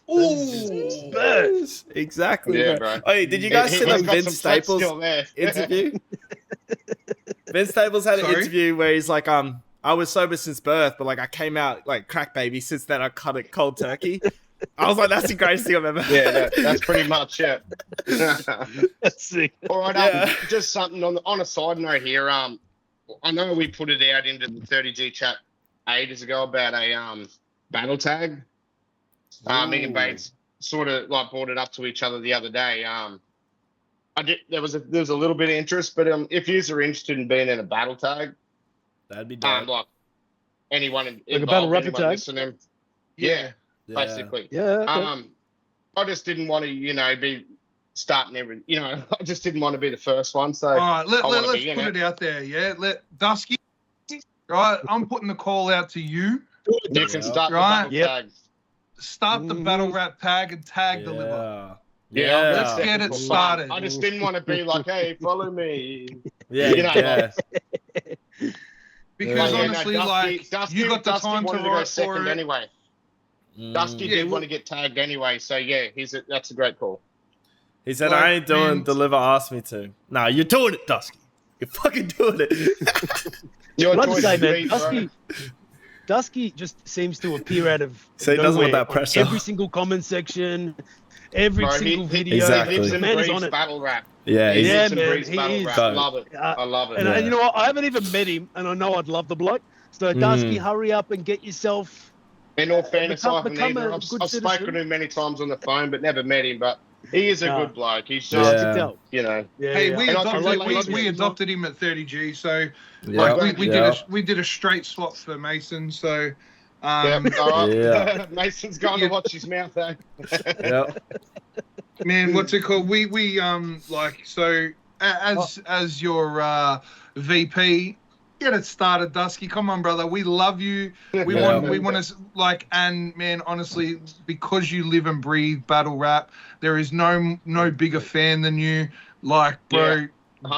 B: Ooh, birth.
A: Exactly.
C: Yeah,
A: bro.
C: bro.
A: Hey, did you guys see the Vince Staples interview? Vince Staples had an interview where he's like, I was sober since birth, but like I came out like crack baby. Since then, I cut it cold turkey. I was like, that's the greatest thing I've ever heard.
C: Yeah, that's pretty much it.
B: That's sick.
C: All right, just something on a side note here. I know we put it out into the 30G chat ages ago about a battle tag. Me and Bates sort of like brought it up to each other the other day. There was a little bit of interest, but if you are interested in being in a battle tag,
A: that'd be dope.
C: Like anyone
B: like
C: involved,
B: a battle rapper
C: anyone
B: tag.
C: listening, basically.
B: Yeah.
C: Okay. I just didn't want to, be starting every. I just didn't want to be the first one. So
D: all right, let's put it out there. Yeah, let Dusky. Right, I'm putting the call out to you.
C: You can start the battle tag.
D: Start the battle rap tag and tag deliver.
C: Yeah,
D: let's get it started.
C: I just didn't want to be like, hey, follow me.
D: Because honestly,
C: Dusky,
D: you got the time to
C: go
D: write
C: second
D: for it.
C: Anyway. Dusky did want to get tagged anyway, so that's a great call.
A: He said, I ain't doing deliver, ask me to. Nah, you're doing it, Dusky. You're fucking doing it.
C: Your
B: I'd say,
C: man,
B: Dusky just seems to appear out of
A: so he doesn't want that pressure.
B: Every single comment section, every single video.
A: Exactly.
C: He lives and
B: man is
C: breathes
B: on it.
C: battle rap.
A: Yeah,
C: he
B: man,
C: breathes battle rap. I love it. I love it.
B: And you know what? I haven't even met him, and I know I'd love the bloke. So Dusky, hurry up and get yourself.
C: In all fairness, I haven't
B: become
C: either.
B: a
C: I've
B: good citizen.
C: spoken to him many times on the phone, but never met him. But he is a good bloke. He's just,
D: Hey, we adopted him at 30G, so we did a straight swap for Mason. So
C: Mason's going to watch his mouth.
D: Man, what's it called? We as your VP. Get it started, Dusky. Come on, brother. We love you. We want to and man, honestly, because you live and breathe battle rap, there is no bigger fan than you. Like, bro,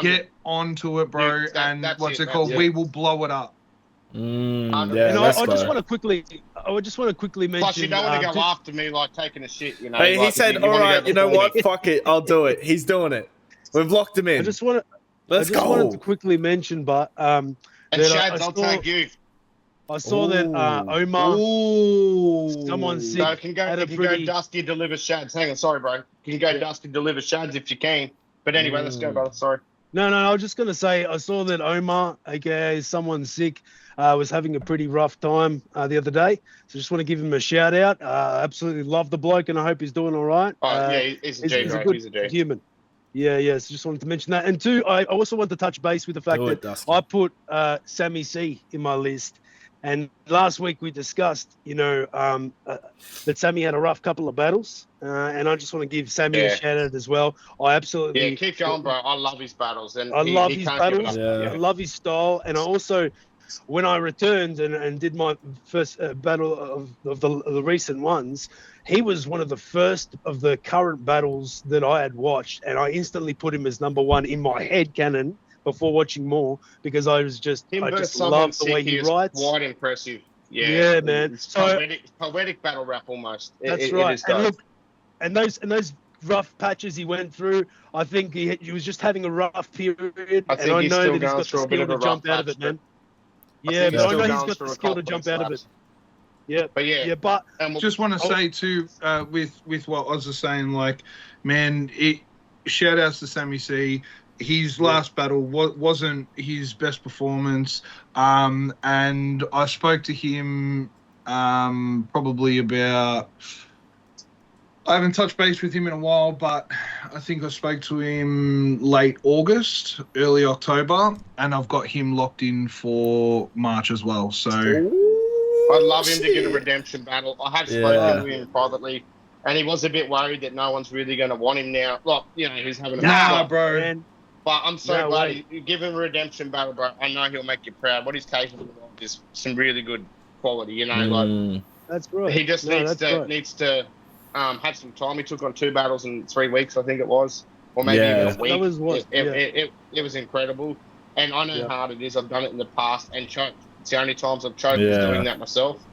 D: get onto it, bro. And what's it called? We will blow it up.
A: Yeah,
B: I just want to quickly mention.
C: Plus, you don't want to go after me like taking a shit, you know.
A: Hey,
C: like,
A: he said, "All right, you know what? Fuck it, I'll do it." He's doing it. We've locked him in.
B: I just wanted to quickly mention, but
C: and Shads, I'll tag you.
B: I saw that Omar, someone sick.
C: So can go Dusty deliver Shads. Hang on, sorry, bro. Can you go Dusty deliver Shads if you can? But anyway, let's go, brother. Sorry.
B: No, I was just going to say, I saw that Omar, aka someone sick, was having a pretty rough time the other day. So just want to give him a shout out. Absolutely love the bloke, and I hope he's doing all right.
C: He's a G,
B: he's a good human. Yeah. So just wanted to mention that. And two, I also want to touch base with the fact that I put Sammy C in my list. And last week we discussed, that Sammy had a rough couple of battles, and I just want to give Sammy a shout out as well. I absolutely
C: keep going, bro. I love his battles, and
B: I love his battles. I love his style, and I also, when I returned and did my first battle of the recent ones, he was one of the first of the current battles that I had watched, and I instantly put him as number one in my head canon before watching more, because I just love the way he writes.
C: Quite impressive.
B: Yeah, man.
C: It's poetic battle rap almost.
B: That's right. And look, and those rough patches he went through, I think he was just having a rough period, and I know that he's got the skill to jump out of it, man. Yeah, but I know he's got the skill to jump out of it. Yeah, but
D: just want to say too, with what Oz was saying, like, man, shout outs to Sammy C. His last battle wasn't his best performance, and I spoke to him probably about. I haven't touched base with him in a while, but I think I spoke to him late August, early October, and I've got him locked in for March as well. So
C: I'd love him to get a redemption battle. I have spoken to him privately, and he was a bit worried that no one's really going to want him now. Like, he's having a
D: bro.
B: Man.
C: But I'm so glad you give him a redemption battle, bro. I know he'll make you proud. What he's capable of is some really good quality, like.
B: That's right.
C: He just needs to have some time. He took on 2 battles in 3 weeks, I think it was, or maybe even a week.
B: That was what?
C: It was incredible, and I know how hard it is. I've done it in the past and choked. It's the only times I've choked is doing that myself.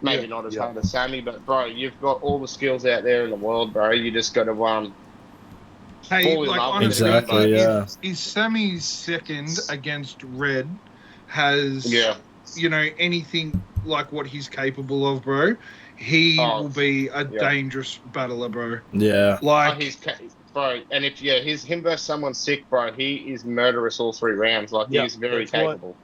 C: Maybe not as hard as Sammy, but bro, you've got all the skills out there in the world, bro. You just got to
D: Hey, like, honestly, is Sammy's second against Red has, anything like what he's capable of, bro, he will be a dangerous battler, bro.
A: Yeah.
C: Like, bro, and if him versus someone sick, bro, he is murderous all 3 rounds. Like, he's very capable.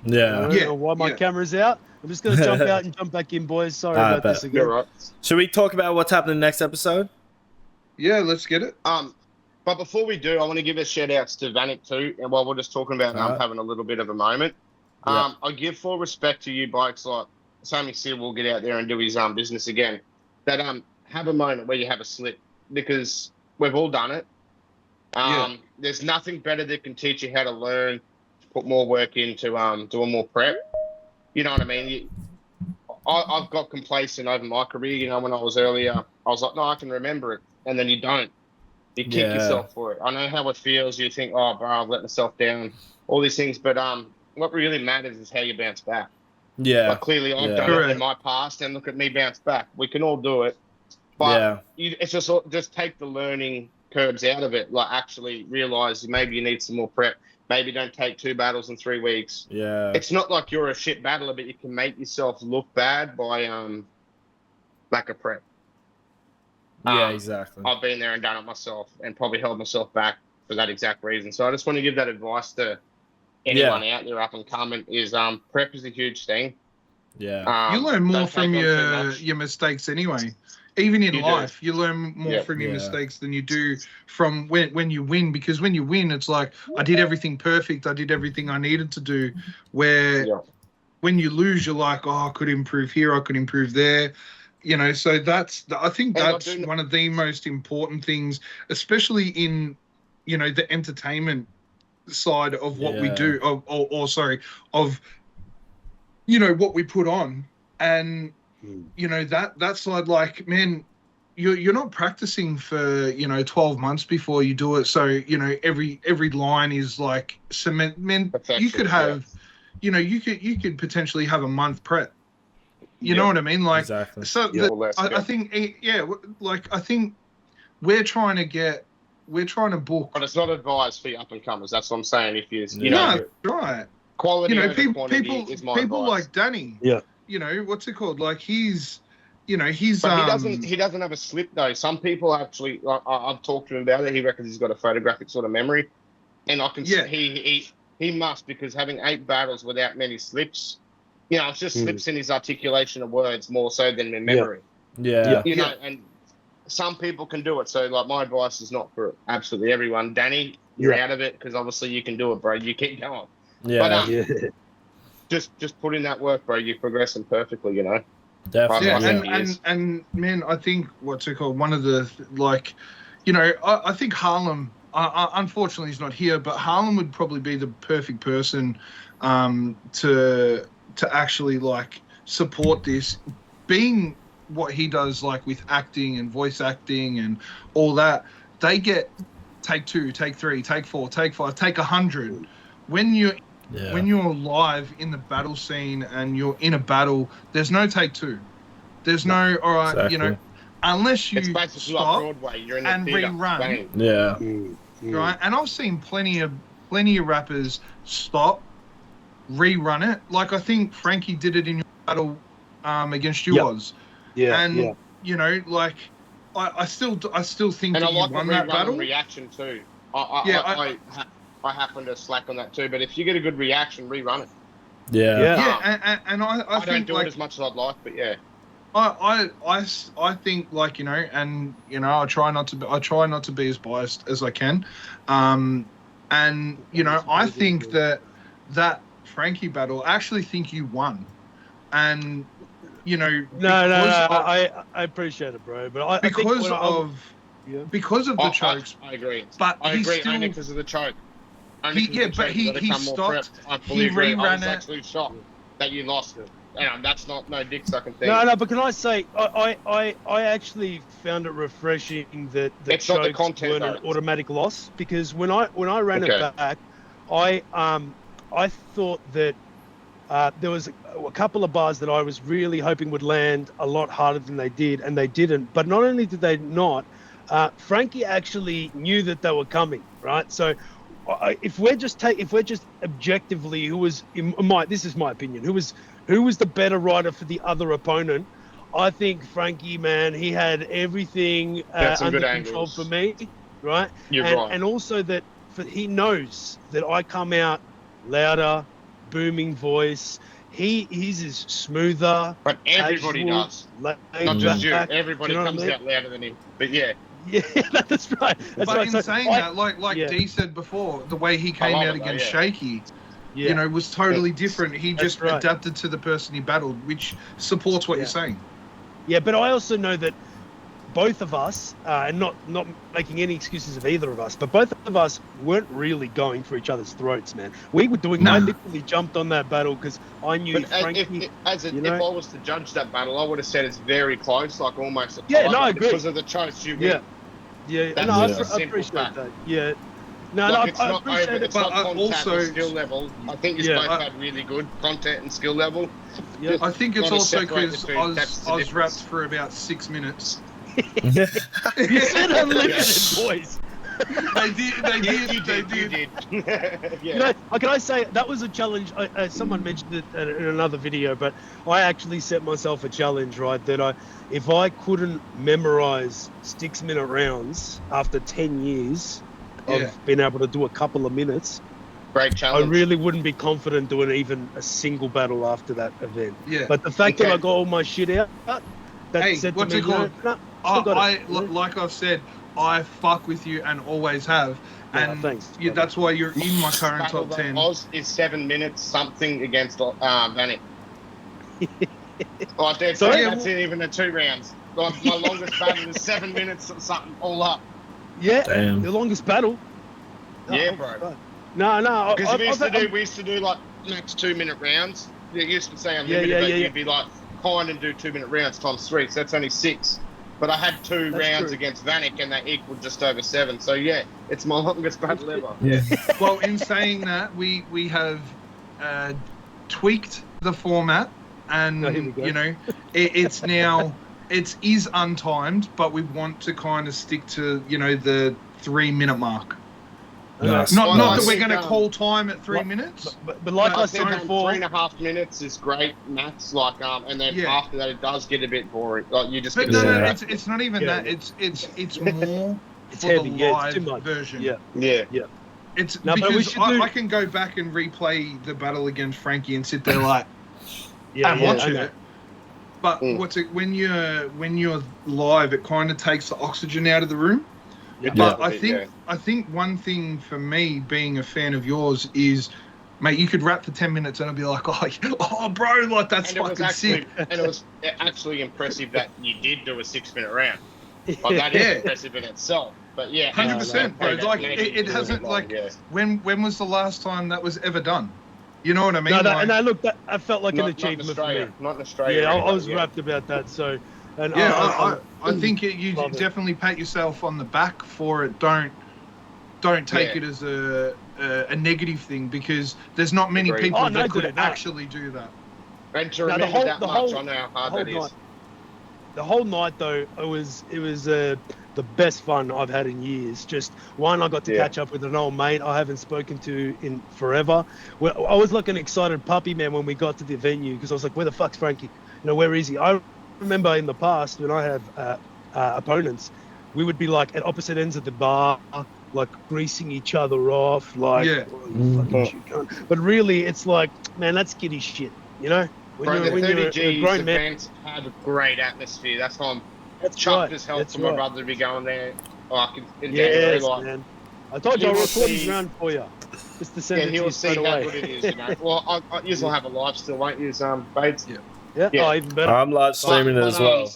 A: Yeah.
B: I don't know why my camera's out. I'm just going to jump out and jump back in, boys. Sorry about this again.
C: You're right.
A: Should we talk about what's happening next episode?
D: Yeah, let's get it.
C: But before we do, I want to give a shout outs to Vanek too. And while we're just talking about having a little bit of a moment, I give full respect to you blokes like Sammy C will get out there and do his business again. That have a moment where you have a slip, because we've all done it. There's nothing better that can teach you how to learn, put more work into doing more prep. You know what I mean? I've got complacent over my career. When I was earlier, I was like, no, I can remember it, and then you don't. You kick yourself for it. I know how it feels. You think, oh, bro, I've let myself down, all these things. But what really matters is how you bounce back.
A: Yeah.
C: Like, clearly, I've done it in my past, and look at me bounce back. We can all do it. But it's just take the learning curbs out of it. Like, actually realize maybe you need some more prep. Maybe don't take 2 battles in 3 weeks.
A: Yeah.
C: It's not like you're a shit battler, but you can make yourself look bad by lack of prep.
A: Yeah, exactly.
C: I've been there and done it myself, and probably held myself back for that exact reason. So I just want to give that advice to anyone out there up and coming: is prep is a huge thing.
A: Yeah,
D: you learn more from your mistakes anyway. Even in life, you learn more from your mistakes than you do from when you win. Because when you win, it's like, I did everything perfect. I did everything I needed to do. Where when you lose, you're like, oh, I could improve here. I could improve there. So I think that's one of the most important things, especially in, the entertainment side of what we do, of what we put on. And, that side, like, man, you're not practicing for, 12 months before you do it. So, every line is like cement. Man, you could have you know, you could potentially have a month prep. You know what I mean? Like,
A: exactly.
D: So I think, like, I think we're trying to book.
C: But it's not advised for up and comers. That's what I'm saying. If you,
D: right.
C: Quality,
D: you know,
C: over quantity is my
D: people
C: advice.
D: like Danny.
B: Yeah.
D: You know, what's it called? Like he's.
C: But he doesn't have a slip though. Some people actually, I've talked to him about it. He reckons he's got a photographic sort of memory, and I can see he must, because having 8 battles without many slips, you know, it's just slips in his articulation of words more so than in memory.
A: Yeah.
C: You know, and some people can do it. So like my advice is not for absolutely everyone. Danny, you're out of it because obviously you can do it, bro. You keep going.
A: Yeah.
C: But just put in that work, bro. You're progressing perfectly, you know.
A: Definitely.
D: And man, I think what's it called? One of the, like, you know, I think Harlem. Unfortunately, he's not here, but Harlem would probably be the perfect person to actually like support this, being what he does, like with acting and voice acting and all that. They get take 2, take 3, take 4, take 5, take 100. When you're live in the battle scene and you're in a battle, there's no take 2. There's no, all right, exactly. You know, unless you stop
C: Broadway, you're in
D: and rerun.
A: Yeah.
D: Right. And I've seen plenty of rappers stop, rerun it. Like I think Frankie did it in your battle against you, Oz.
C: Yeah.
D: And you know, like I still think
C: and
D: that
C: I like
D: you won that battle.
C: Reaction too. I happen to slack on that too. But if you get a good reaction, rerun it.
A: Yeah.
D: And I think
C: don't do it as much as I'd like, but yeah.
D: I think, like, you know, and you know, I try not to be as biased as I can, and you know, I think that Frankie battle, I actually think you won, and you know,
B: I appreciate it, bro, but because of the chokes,
C: I agree.
B: But
C: I agree only because of the choke. He
D: stopped.
C: He reran it. I was actually shocked that you lost it. That's not no dick sucking thing.
B: No, but can I say I actually found it refreshing that the chokes weren't an automatic loss, because when I ran it back, I thought that there was a couple of bars that I was really hoping would land a lot harder than they did, and they didn't. But not only did they not, Frankie actually knew that they were coming, right? So if we're just objectively, this is my opinion, who was the better rider for the other opponent, I think Frankie, man, he had everything under control for me, right?
C: You're right.
B: And also that he knows that I come out louder, booming voice. He's is smoother.
C: But everybody does. Not just you. Everybody comes out louder than him. But yeah.
B: Yeah, that's right.
D: In saying that, like D said before, the way he came out against Shaky, you know, was totally different. He just adapted to the person he battled, which supports what you're saying.
B: Yeah, but I also know that both of us, and not making any excuses of either of us, but both of us weren't really going for each other's throats, man. We were doing. I literally jumped on that battle because I knew Frankie.
C: If I was to judge that battle, I would have said it's very close, like almost.
B: I agree.
C: Because of the chokes you win.
B: Yeah. No, I appreciate that. Yeah. No,
C: like
B: I appreciate it.
C: But also skill level. I think you both had really good content and skill level.
D: Yeah. I think it's also because Oz rapped for about 6 minutes.
B: You said unlimited, boys.
D: They did.
C: Yeah.
B: You know, can I say that was a challenge? Someone mentioned it in another video, but I actually set myself a challenge, right? That if I couldn't memorize 6-minute rounds after 10 years of being able to do a couple of minutes,
C: great challenge.
B: I really wouldn't be confident doing even a single battle after that event.
D: Yeah.
B: But the fact that I got all my shit out, that said to me,
D: like I've said, I fuck with you and always have, and
B: thanks.
D: That's why you're in my current top 10.
C: Oz is 7 minutes something against Vanek. That's it, even the 2 rounds. Like my longest battle is 7 minutes or something all up.
B: Yeah, the longest battle.
C: Yeah, bro.
B: No.
C: Because we used to do like max 2-minute rounds. You used to say unlimited, but you'd be like kind and do 2-minute rounds times 3, so that's only 6. But I had 2 rounds against Vanek, and they equaled just over 7. So yeah, it's my longest battle ever.
D: Yeah. Well, in saying that, we have tweaked the format, and it's now is untimed, but we want to kind of stick to the 3-minute mark.
A: Nice.
D: Not that we're going to call time at 3 minutes,
B: but like I said before,
C: 3.5 minutes is great, Max. Like, and then after that, it does get a bit boring. Like, you just.
D: But it's not even that. It's more
B: it's
D: for
B: heavy.
D: the
B: It's too
D: live
B: much.
D: version.
B: Yeah.
D: It's because I can go back and replay the battle against Frankie and sit there like, and watch it. But when you're live, it kind of takes the oxygen out of the room. But I think one thing for me, being a fan of yours, is, mate, you could rap for 10 minutes and I'd be like, oh, bro, like that's fucking sick.
C: And it was actually impressive that you did do a 6-minute round. Like, that is impressive in itself. But
D: 100%, bro. Like it hasn't when was the last time that was ever done? You know what I mean?
B: I felt like an achievement for me.
C: Not in Australia.
B: Yeah, I was rapt about that. So. And
D: I think you definitely pat yourself on the back for it. Don't take it as a negative thing, because there's not many people that could actually do that.
C: And to remember that much, I know how hard that is.
B: The whole night, though, it was the best fun I've had in years. Just one, I got to catch up with an old mate I haven't spoken to in forever. Well, I was like an excited puppy, man, when we got to the venue, because I was like, where the fuck's Frankie? Where is he? I remember in the past, when I have opponents, we would be like at opposite ends of the bar, like greasing each other off, like, but really it's like, man, that's kiddie shit, when you're a grown man.
C: Events have a great atmosphere. That's why I'm chuffed as hell for my brother to be going there.
B: Man. I told you I recorded his round for you. Just to send it to you straight away.
C: How good it is, Well, you'll have a live still, won't you, Bates?
B: Yeah. Oh, even better.
A: I'm live streaming it as well.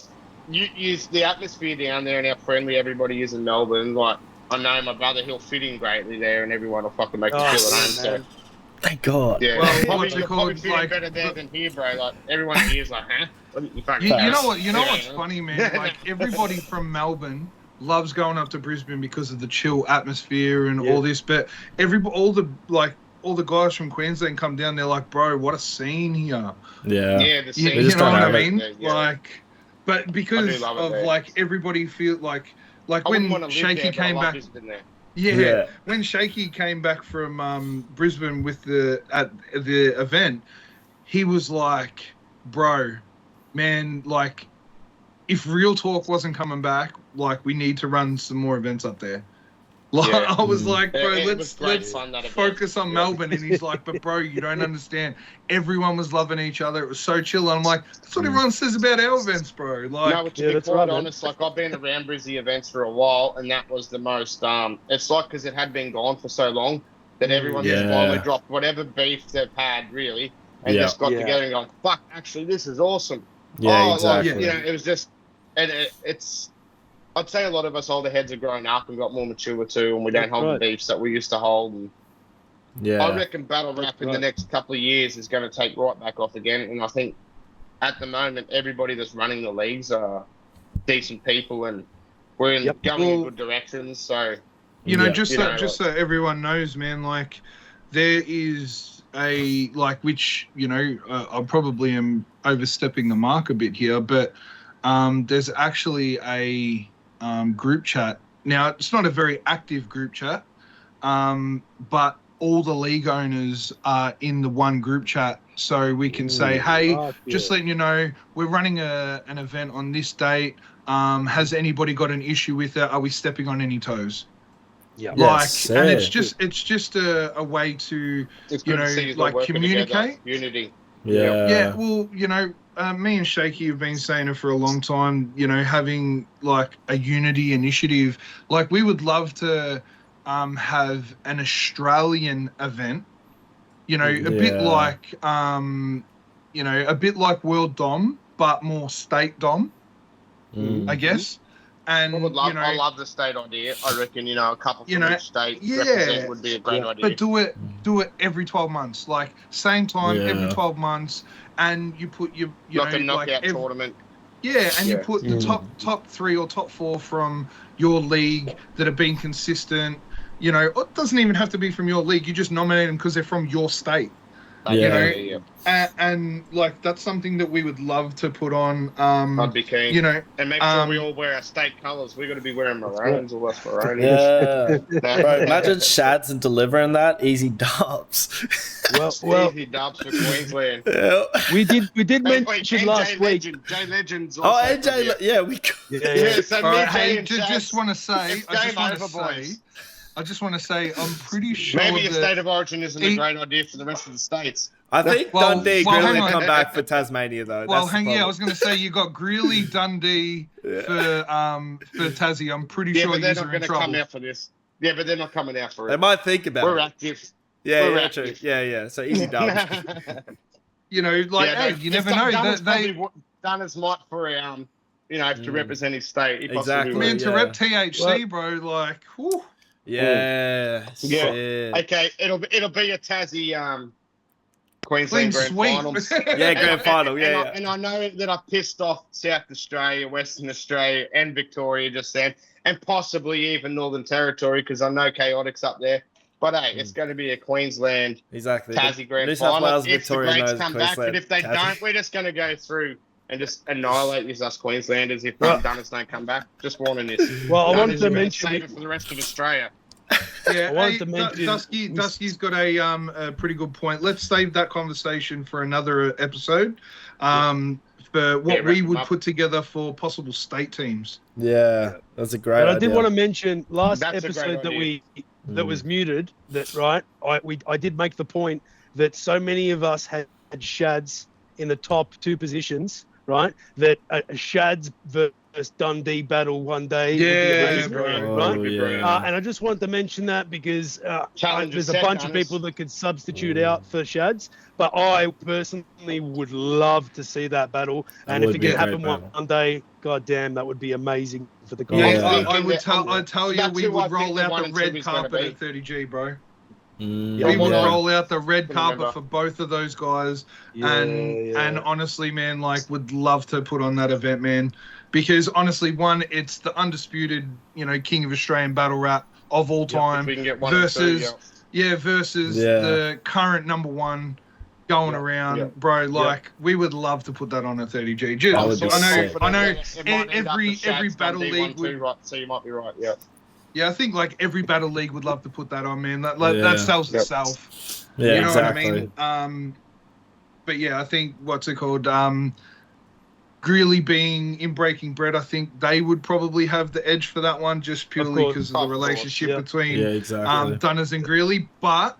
C: You use the atmosphere down there and how friendly everybody is in Melbourne. Like, I know my brother, he'll fit in greatly there, and everyone will fucking make us feel at home. So,
A: thank God.
C: Yeah, well, you're probably feeling better there than here, bro. Like, everyone here's like, huh?
D: You know what's funny, man? Like, everybody from Melbourne loves going up to Brisbane because of the chill atmosphere and all this, but all the guys from Queensland come down, they're like, bro, what a scene here.
C: Yeah, the scene.
D: You know what I mean? Like, but because of like everybody feel like when Shaky came back. When Shaky came back from Brisbane with the event, he was like, bro, man, like, if Real Talk wasn't coming back, like, we need to run some more events up there. Like, I was like, bro, let's focus on Melbourne. And he's like, but bro, you don't understand. Everyone was loving each other. It was so chill. And I'm like, that's what everyone says about our events, bro. Like,
C: no, to be quite honest, like, I've been around Brizzy events for a while, and that was the most, it's like, because it had been gone for so long, that everyone just finally dropped whatever beef they've had, really, and just got together and gone, fuck, actually, this is awesome.
A: Yeah, exactly.
C: Like, it was just, and it's, I'd say a lot of us older heads have grown up and got more mature too, and we don't hold the beefs that we used to hold. And I reckon battle rap in the next couple of years is going to take right back off again. And I think at the moment, everybody that's running the leagues are decent people, and we're going in good directions. So,
D: just so everyone knows, man, like, there is a, like, which, I probably am overstepping the mark a bit here, but there's actually a group chat. Now, it's not a very active group chat, but all the league owners are in the one group chat, so we can say, hey, just letting you know, we're running an event on this date. Has anybody got an issue with it? Are we stepping on any toes? Yeah, and it's just a way to, like, communicate.
C: Unity.
D: Yeah. Well, me and Shaky have been saying it for a long time, having like a unity initiative. Like, we would love to have an Australian event, a bit like, a bit like World Dom, but more state Dom, I guess. And
C: I love the state idea. I reckon, a couple from each state represent would be a great idea.
D: But do it every 12 months, like same time every 12 months, and you put your
C: like a knockout tournament.
D: Yeah, and you put the top 3 or top 4 from your league that have been consistent. It doesn't even have to be from your league. You just nominate them because they're from your state. And like that's something that we would love to put on.
C: I'd be keen. And make sure we all wear our state colours. We're going to be wearing maroons or less maroons.
A: Yeah, bro. Imagine Shads and delivering that easy dubs.
C: Well, easy dubs for Queensland.
A: Yeah.
B: We did mention last week.
C: Jay Legends.
A: Oh, AJ, yeah, we.
C: Yeah. So
D: I just want to say. I just want to say, I'm pretty sure
C: maybe a state of origin isn't a great idea for the rest of the states.
A: I think Dundee Greeley come back for Tasmania though.
D: Well, I was going to say you got Greeley, Dundee for Tassie. I'm pretty sure
C: they're not going to come out for this. Yeah, but they're not coming out for it.
A: They might think about it.
C: We're active.
A: Yeah, true. Yeah. So easy dubs.
D: You never know.
C: They done as much for to represent his state.
A: Exactly.
D: Man, to rep THC, bro, like, whew.
A: Yeah.
C: Okay, it'll be a Tassie Queensland Grand Finals.
A: Grand Final.
C: And I know that I've pissed off South Australia, Western Australia, and Victoria just then, and possibly even Northern Territory because I know Chaotic's up there. But hey, it's going to be a Queensland Tassie Grand Final. If the Greats come back, but if they don't, we're just going to go through and just annihilate these us Queenslanders if the Dunners don't come back. Just warning this.
B: Well, I wanted to mention
C: save it for the rest of Australia.
D: Yeah, Dusky's got a pretty good point. Let's save that conversation for another episode. For what we would put together for possible state teams.
A: Yeah, that's a great idea.
B: I did want to mention last episode that was muted. I did make the point that so many of us had Shads in the top 2 positions. Right, that a Shads versus Dundee battle one day. And I just wanted to mention that because there's a bunch of people that could substitute out for Shads, but I personally would love to see that battle. And if it can happen one day, god damn, that would be amazing for the guys.
D: Yeah, I tell you, we would roll out the red carpet at 30G, bro. We would roll out the red carpet for both of those guys, and honestly, man, like, would love to put on that event, man, because honestly, one, it's the undisputed, king of Australian battle rap of all time, versus the current number 1 going around, bro. Like, we would love to put that on at 30G. I know, every battle league would.
C: So you might be right,
D: Yeah, I think like every battle league would love to put that on, man. That sells itself.
A: Yeah,
D: you know what I mean? But yeah, I think what's it called? Greeley being in Breaking Bread, I think they would probably have the edge for that one, just purely because of the relationship between Dunners and Greeley. But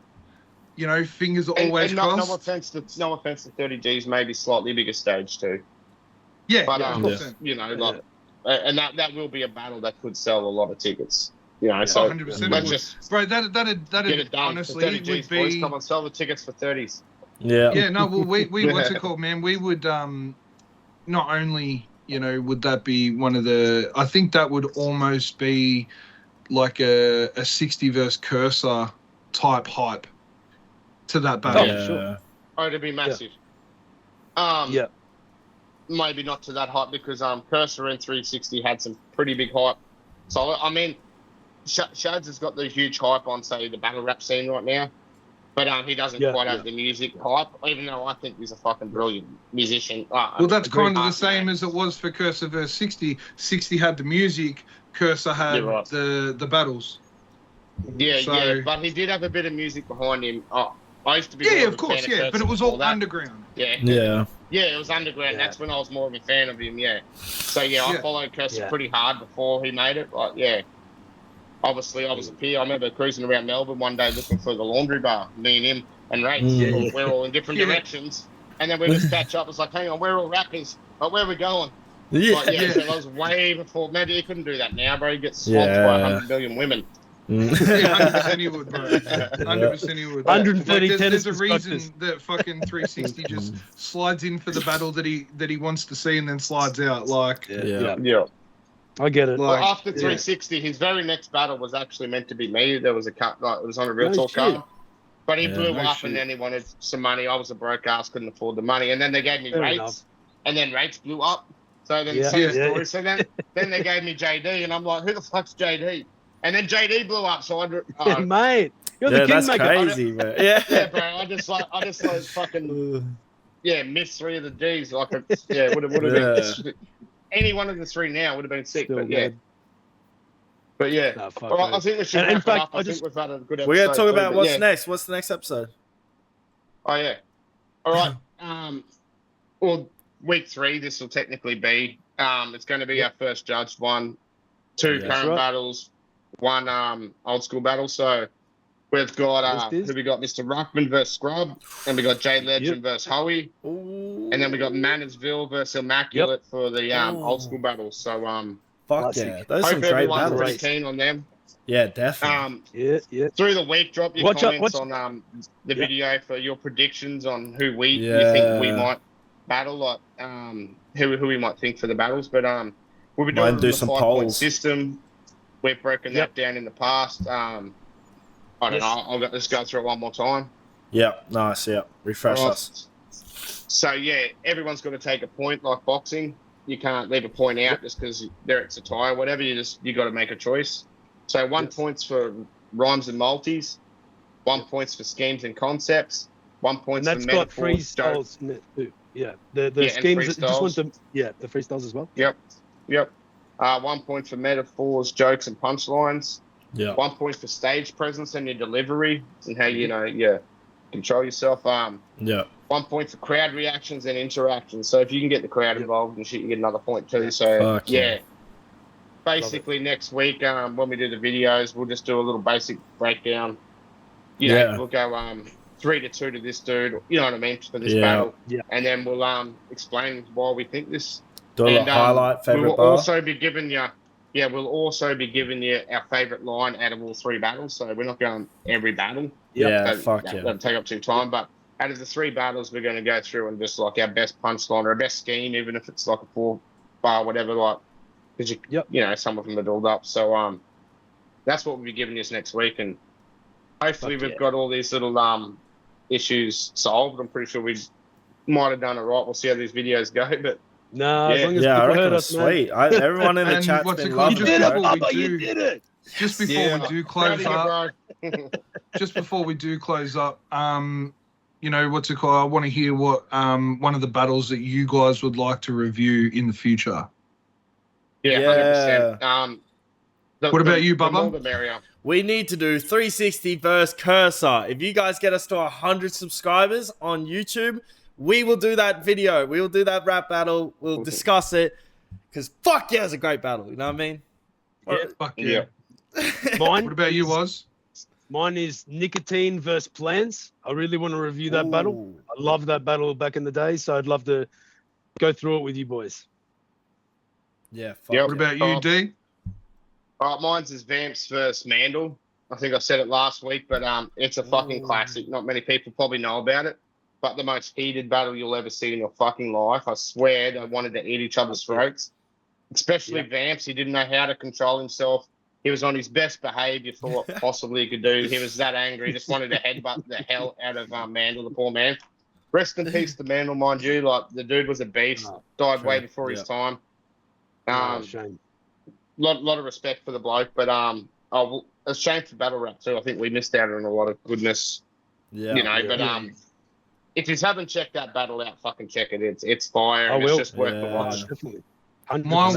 D: fingers are always crossed.
C: No offense to 30G's, maybe slightly bigger stage too.
D: Yeah,
C: but and that will be a battle that could sell a lot of tickets. So
D: 100%.
C: Let's just
D: that'd
C: get it done.
D: honestly would be.
C: Boys, come on, sell the tickets for 30s.
A: Yeah.
D: Yeah. No. Well, we what's it called, man? We would not only would that be one of the. I think that would almost be like a 60 verse Cursor type hype to that battle.
A: Yeah. Sure.
C: Oh, it'd be massive. Maybe not to that hype because Cursor and 360 had some pretty big hype. So I mean, Shads has got the huge hype on, say, the battle rap scene right now, but he doesn't quite have the music hype. Even though I think he's a fucking brilliant musician.
D: Well, that's kind of the same as it was for Cursor versus 60. 60 had the music, Cursor had the battles.
C: Yeah, but he did have a bit of music behind him. I used to be
D: of course, but it was all underground.
C: Yeah, it was underground. That's when I was more of a fan of him. So I followed Cursor pretty hard before he made it. Obviously I was a peer. I remember cruising around Melbourne one day looking for the laundry bar. Me and him and Rates. We're all in different directions, and then we just catch up. It's like, hang on, we're all rappers, but where are we going? So that was way before. Maybe he couldn't do that now, bro. He gets swamped by 100 million women.
D: 100% he would, bro. 100% he would.
B: 130
D: there's a reason that fucking 360 just slides in for the battle that he wants to see and then slides out. Like,
B: I get it.
C: Well, after 360, his very next battle was actually meant to be me. There was a cut, it was on a real talk card. But he blew up and then he wanted some money. I was a broke ass, couldn't afford the money. And then they gave me Rates, and then Rates blew up. So then the same story. So then they gave me JD, and I'm like, who the fuck's JD? And then JD blew up, so
B: mate. You're the
A: that's
B: kingmaker.
A: crazy, man. Yeah,
C: bro. I just like fucking missed 3 of the D's. Like it's would have been any one of the 3 now would have been sick.
B: Still
C: but yeah.
B: good.
C: But yeah,
B: No, fuck
C: all right, I think we should wrap it up. I think we've had a good episode.
A: We're gonna talk about
C: too,
A: what's next. What's the next episode?
C: Oh yeah. All right. Well, week 3. This will technically be. It's going to be our first judged one, 2 current battles, 1 old school battle. So we've got who we got? Mr. Ruckman versus Scrub, and we got Jay Legend versus Howie, and then we got Mannersville versus Immaculate for the old school battles. So
A: fuck yeah, those are some
C: hope
A: great
C: everyone's
A: battles.
C: pretty keen on them.
A: Yeah, definitely.
C: Through the week, drop your comments on the video for your predictions on who you think we might battle, like who we might think for the battles. But we'll be doing the
A: some
C: 5-point
A: polls.
C: system. We've broken that down in the past. I don't know. I'll just go through it one more time.
A: Yeah, nice. Yeah, refresh us.
C: So yeah, everyone's got to take a point like boxing. You can't leave a point out just because it's a tie or whatever. You got to make a choice. So 1 point's for rhymes and multis, 1 point's for schemes and concepts, 1 point's for metaphors.
B: And that's got freestyles in it too. Yeah, the schemes. Just want them. Yeah, the freestyles as well.
C: Yep. 1 point for metaphors, jokes, and punchlines.
A: Yeah.
C: 1 point for stage presence and your delivery and how you control yourself. 1 point for crowd reactions and interactions. So if you can get the crowd involved and shit, you get another point too. So basically next week when we do the videos, we'll just do a little basic breakdown. We'll go 3-2 to this dude. You know what I mean, for this battle. Yeah. And then we'll explain why we think this.
A: Do a highlight favorite
C: we'll
A: bar.
C: Also be giving you. Yeah, we'll also be giving you our favourite line out of all 3 battles. So we're not going every battle. That'll take up too time. But out of the 3 battles, we're going to go through and just like our best punchline or our best scheme, even if it's like a 4-bar, whatever. Like, because some of them are built up. So that's what we'll be giving you next week, and hopefully we've got all these little issues solved. I'm pretty sure we might have done it right. We'll see how these videos go, but.
B: No, as long as people heard us,
A: sweet. Everyone in the chat's been loving it.
B: You did it.
D: Just before we do close up, just before we do close up, what's it called? I want to hear what one of the battles that you guys would like to review in the future.
C: Yeah, 100%.
D: What about you, Bubba?
A: We need to do 360 versus Cursor. If you guys get us to 100 subscribers on YouTube, we will do that video. We will do that rap battle. We'll discuss it. Because fuck yeah, it's a great battle. You know what I mean?
D: Fuck yeah.
B: Mine.
D: What about you, Woz?
B: Mine is Nicotine versus Plans. I really want to review that battle. I love that battle back in the day, so I'd love to go through it with you boys.
A: Yeah.
D: What about you, D?
C: Mine's is Vamps versus Mandel. I think I said it last week, but it's a fucking classic. Not many people probably know about it. But the most heated battle you'll ever see in your fucking life. I swear they wanted to eat each other's throats. Especially Vamps. He didn't know how to control himself. He was on his best behavior for what possibly he could do. He was that angry. He just wanted to headbutt the hell out of Mandel, the poor man. Rest in peace to Mandel, mind you. Like, the dude was a beast. Died way before his time.
B: Shame.
C: Lot of respect for the bloke. But a shame for battle rap too. I think we missed out on a lot of goodness. But if you haven't checked that battle out, fucking check it. It's fire. And it's just worth the watch.
B: Definitely.
D: My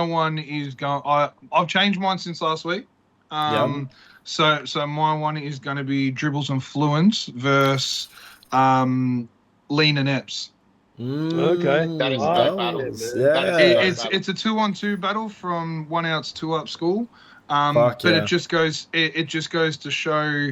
D: one is going. I've changed mine since last week. So my one is going to be Dribbles and Fluence versus Lean and Epps.
B: Okay,
C: that is a great battle.
D: It's a 2-on-2 battle from 1 outs 2 up school. But it just goes to show.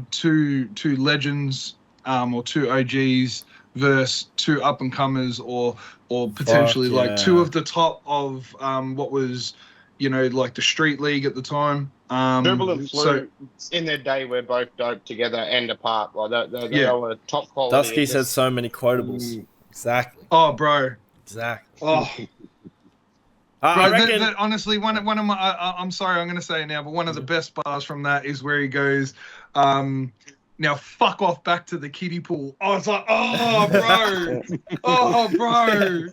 D: Two legends or 2 OGs versus 2 up and comers or potentially 2 of the top of what was like the street league at the time.
C: Dribble and Flu in their day were both dope together and apart. Like they were top quality.
A: Dusky said so many quotables. Exactly.
D: Oh, bro.
A: Exactly.
D: Oh.
A: I reckon...
D: honestly, one of my, I'm sorry, I'm going to say it now, but one of the best bars from that is where he goes, Now fuck off back to the kiddie pool. I was like, oh, bro.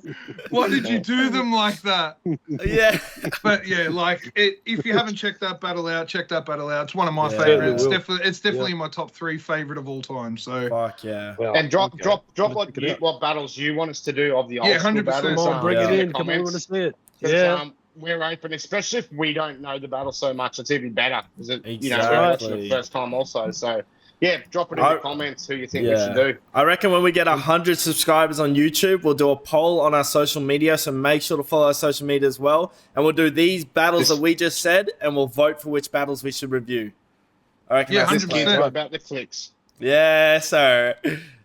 D: Why did you do them like that?
A: Yeah.
D: But yeah, like if you haven't checked that battle out, check that battle out. It's one of my favorites. It's definitely my top 3 favorite of all time. So
A: fuck yeah.
C: Well, and drop what battles you want us to do of the old 100%.
B: Battles. Come on, bring it in. Come on, we want to see it. Yeah.
C: We're open, especially if we don't know the battle so much. It's even better because
A: exactly.
C: We're watching it the first time also. So yeah, drop it in the comments who you think we should do.
A: I reckon when we get 100 subscribers on YouTube, we'll do a poll on our social media. So make sure to follow our social media as well, and we'll do these battles that we just said, and we'll vote for which battles we should review. I reckon
D: 100%.
C: About the clicks.
A: Yeah, sir.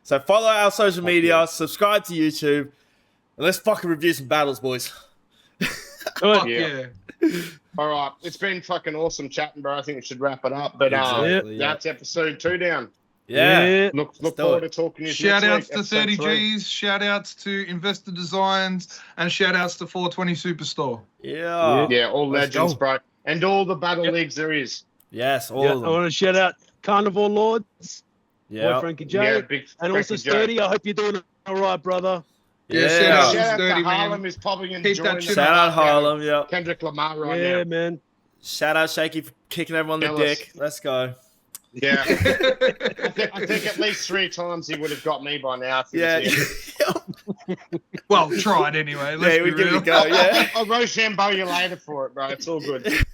A: So follow our social media, subscribe to YouTube, and let's fucking review some battles, boys.
C: Yeah. All right. It's been fucking awesome chatting, bro. I think we should wrap it up. But that's episode 2 down.
A: Yeah.
C: Look forward to talking to you.
D: Shout outs to 30 Gs, shout outs to Investor Designs, and shout outs to 420 Superstore.
A: Yeah.
C: Yeah, all legends, bro. And all the battle leagues there is.
A: Yes, all of them.
B: I want to shout out Carnivore Lords.
A: Yeah.
B: Boy Frankie J. And also Sturdy. I hope you're doing all right, brother.
C: Yeah, shout out to Harlem is popping and joining.
A: Shout out Harlem, yeah.
C: Kendrick Lamar right now.
B: Yeah, man.
A: Shout out Shaky for kicking everyone the dick. Let's go.
C: Yeah. I think at least 3 times he would have got me by now.
A: Yeah.
D: Well, tried anyway. Let's be real.
A: Give it a go, yeah.
C: I'll Rochambeau you later for it, bro. It's all good.
B: He's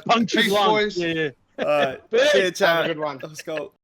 B: punctured,
D: boys.
B: Yeah.
A: All right. See you, chat.
C: Have a good one.
A: Let's go.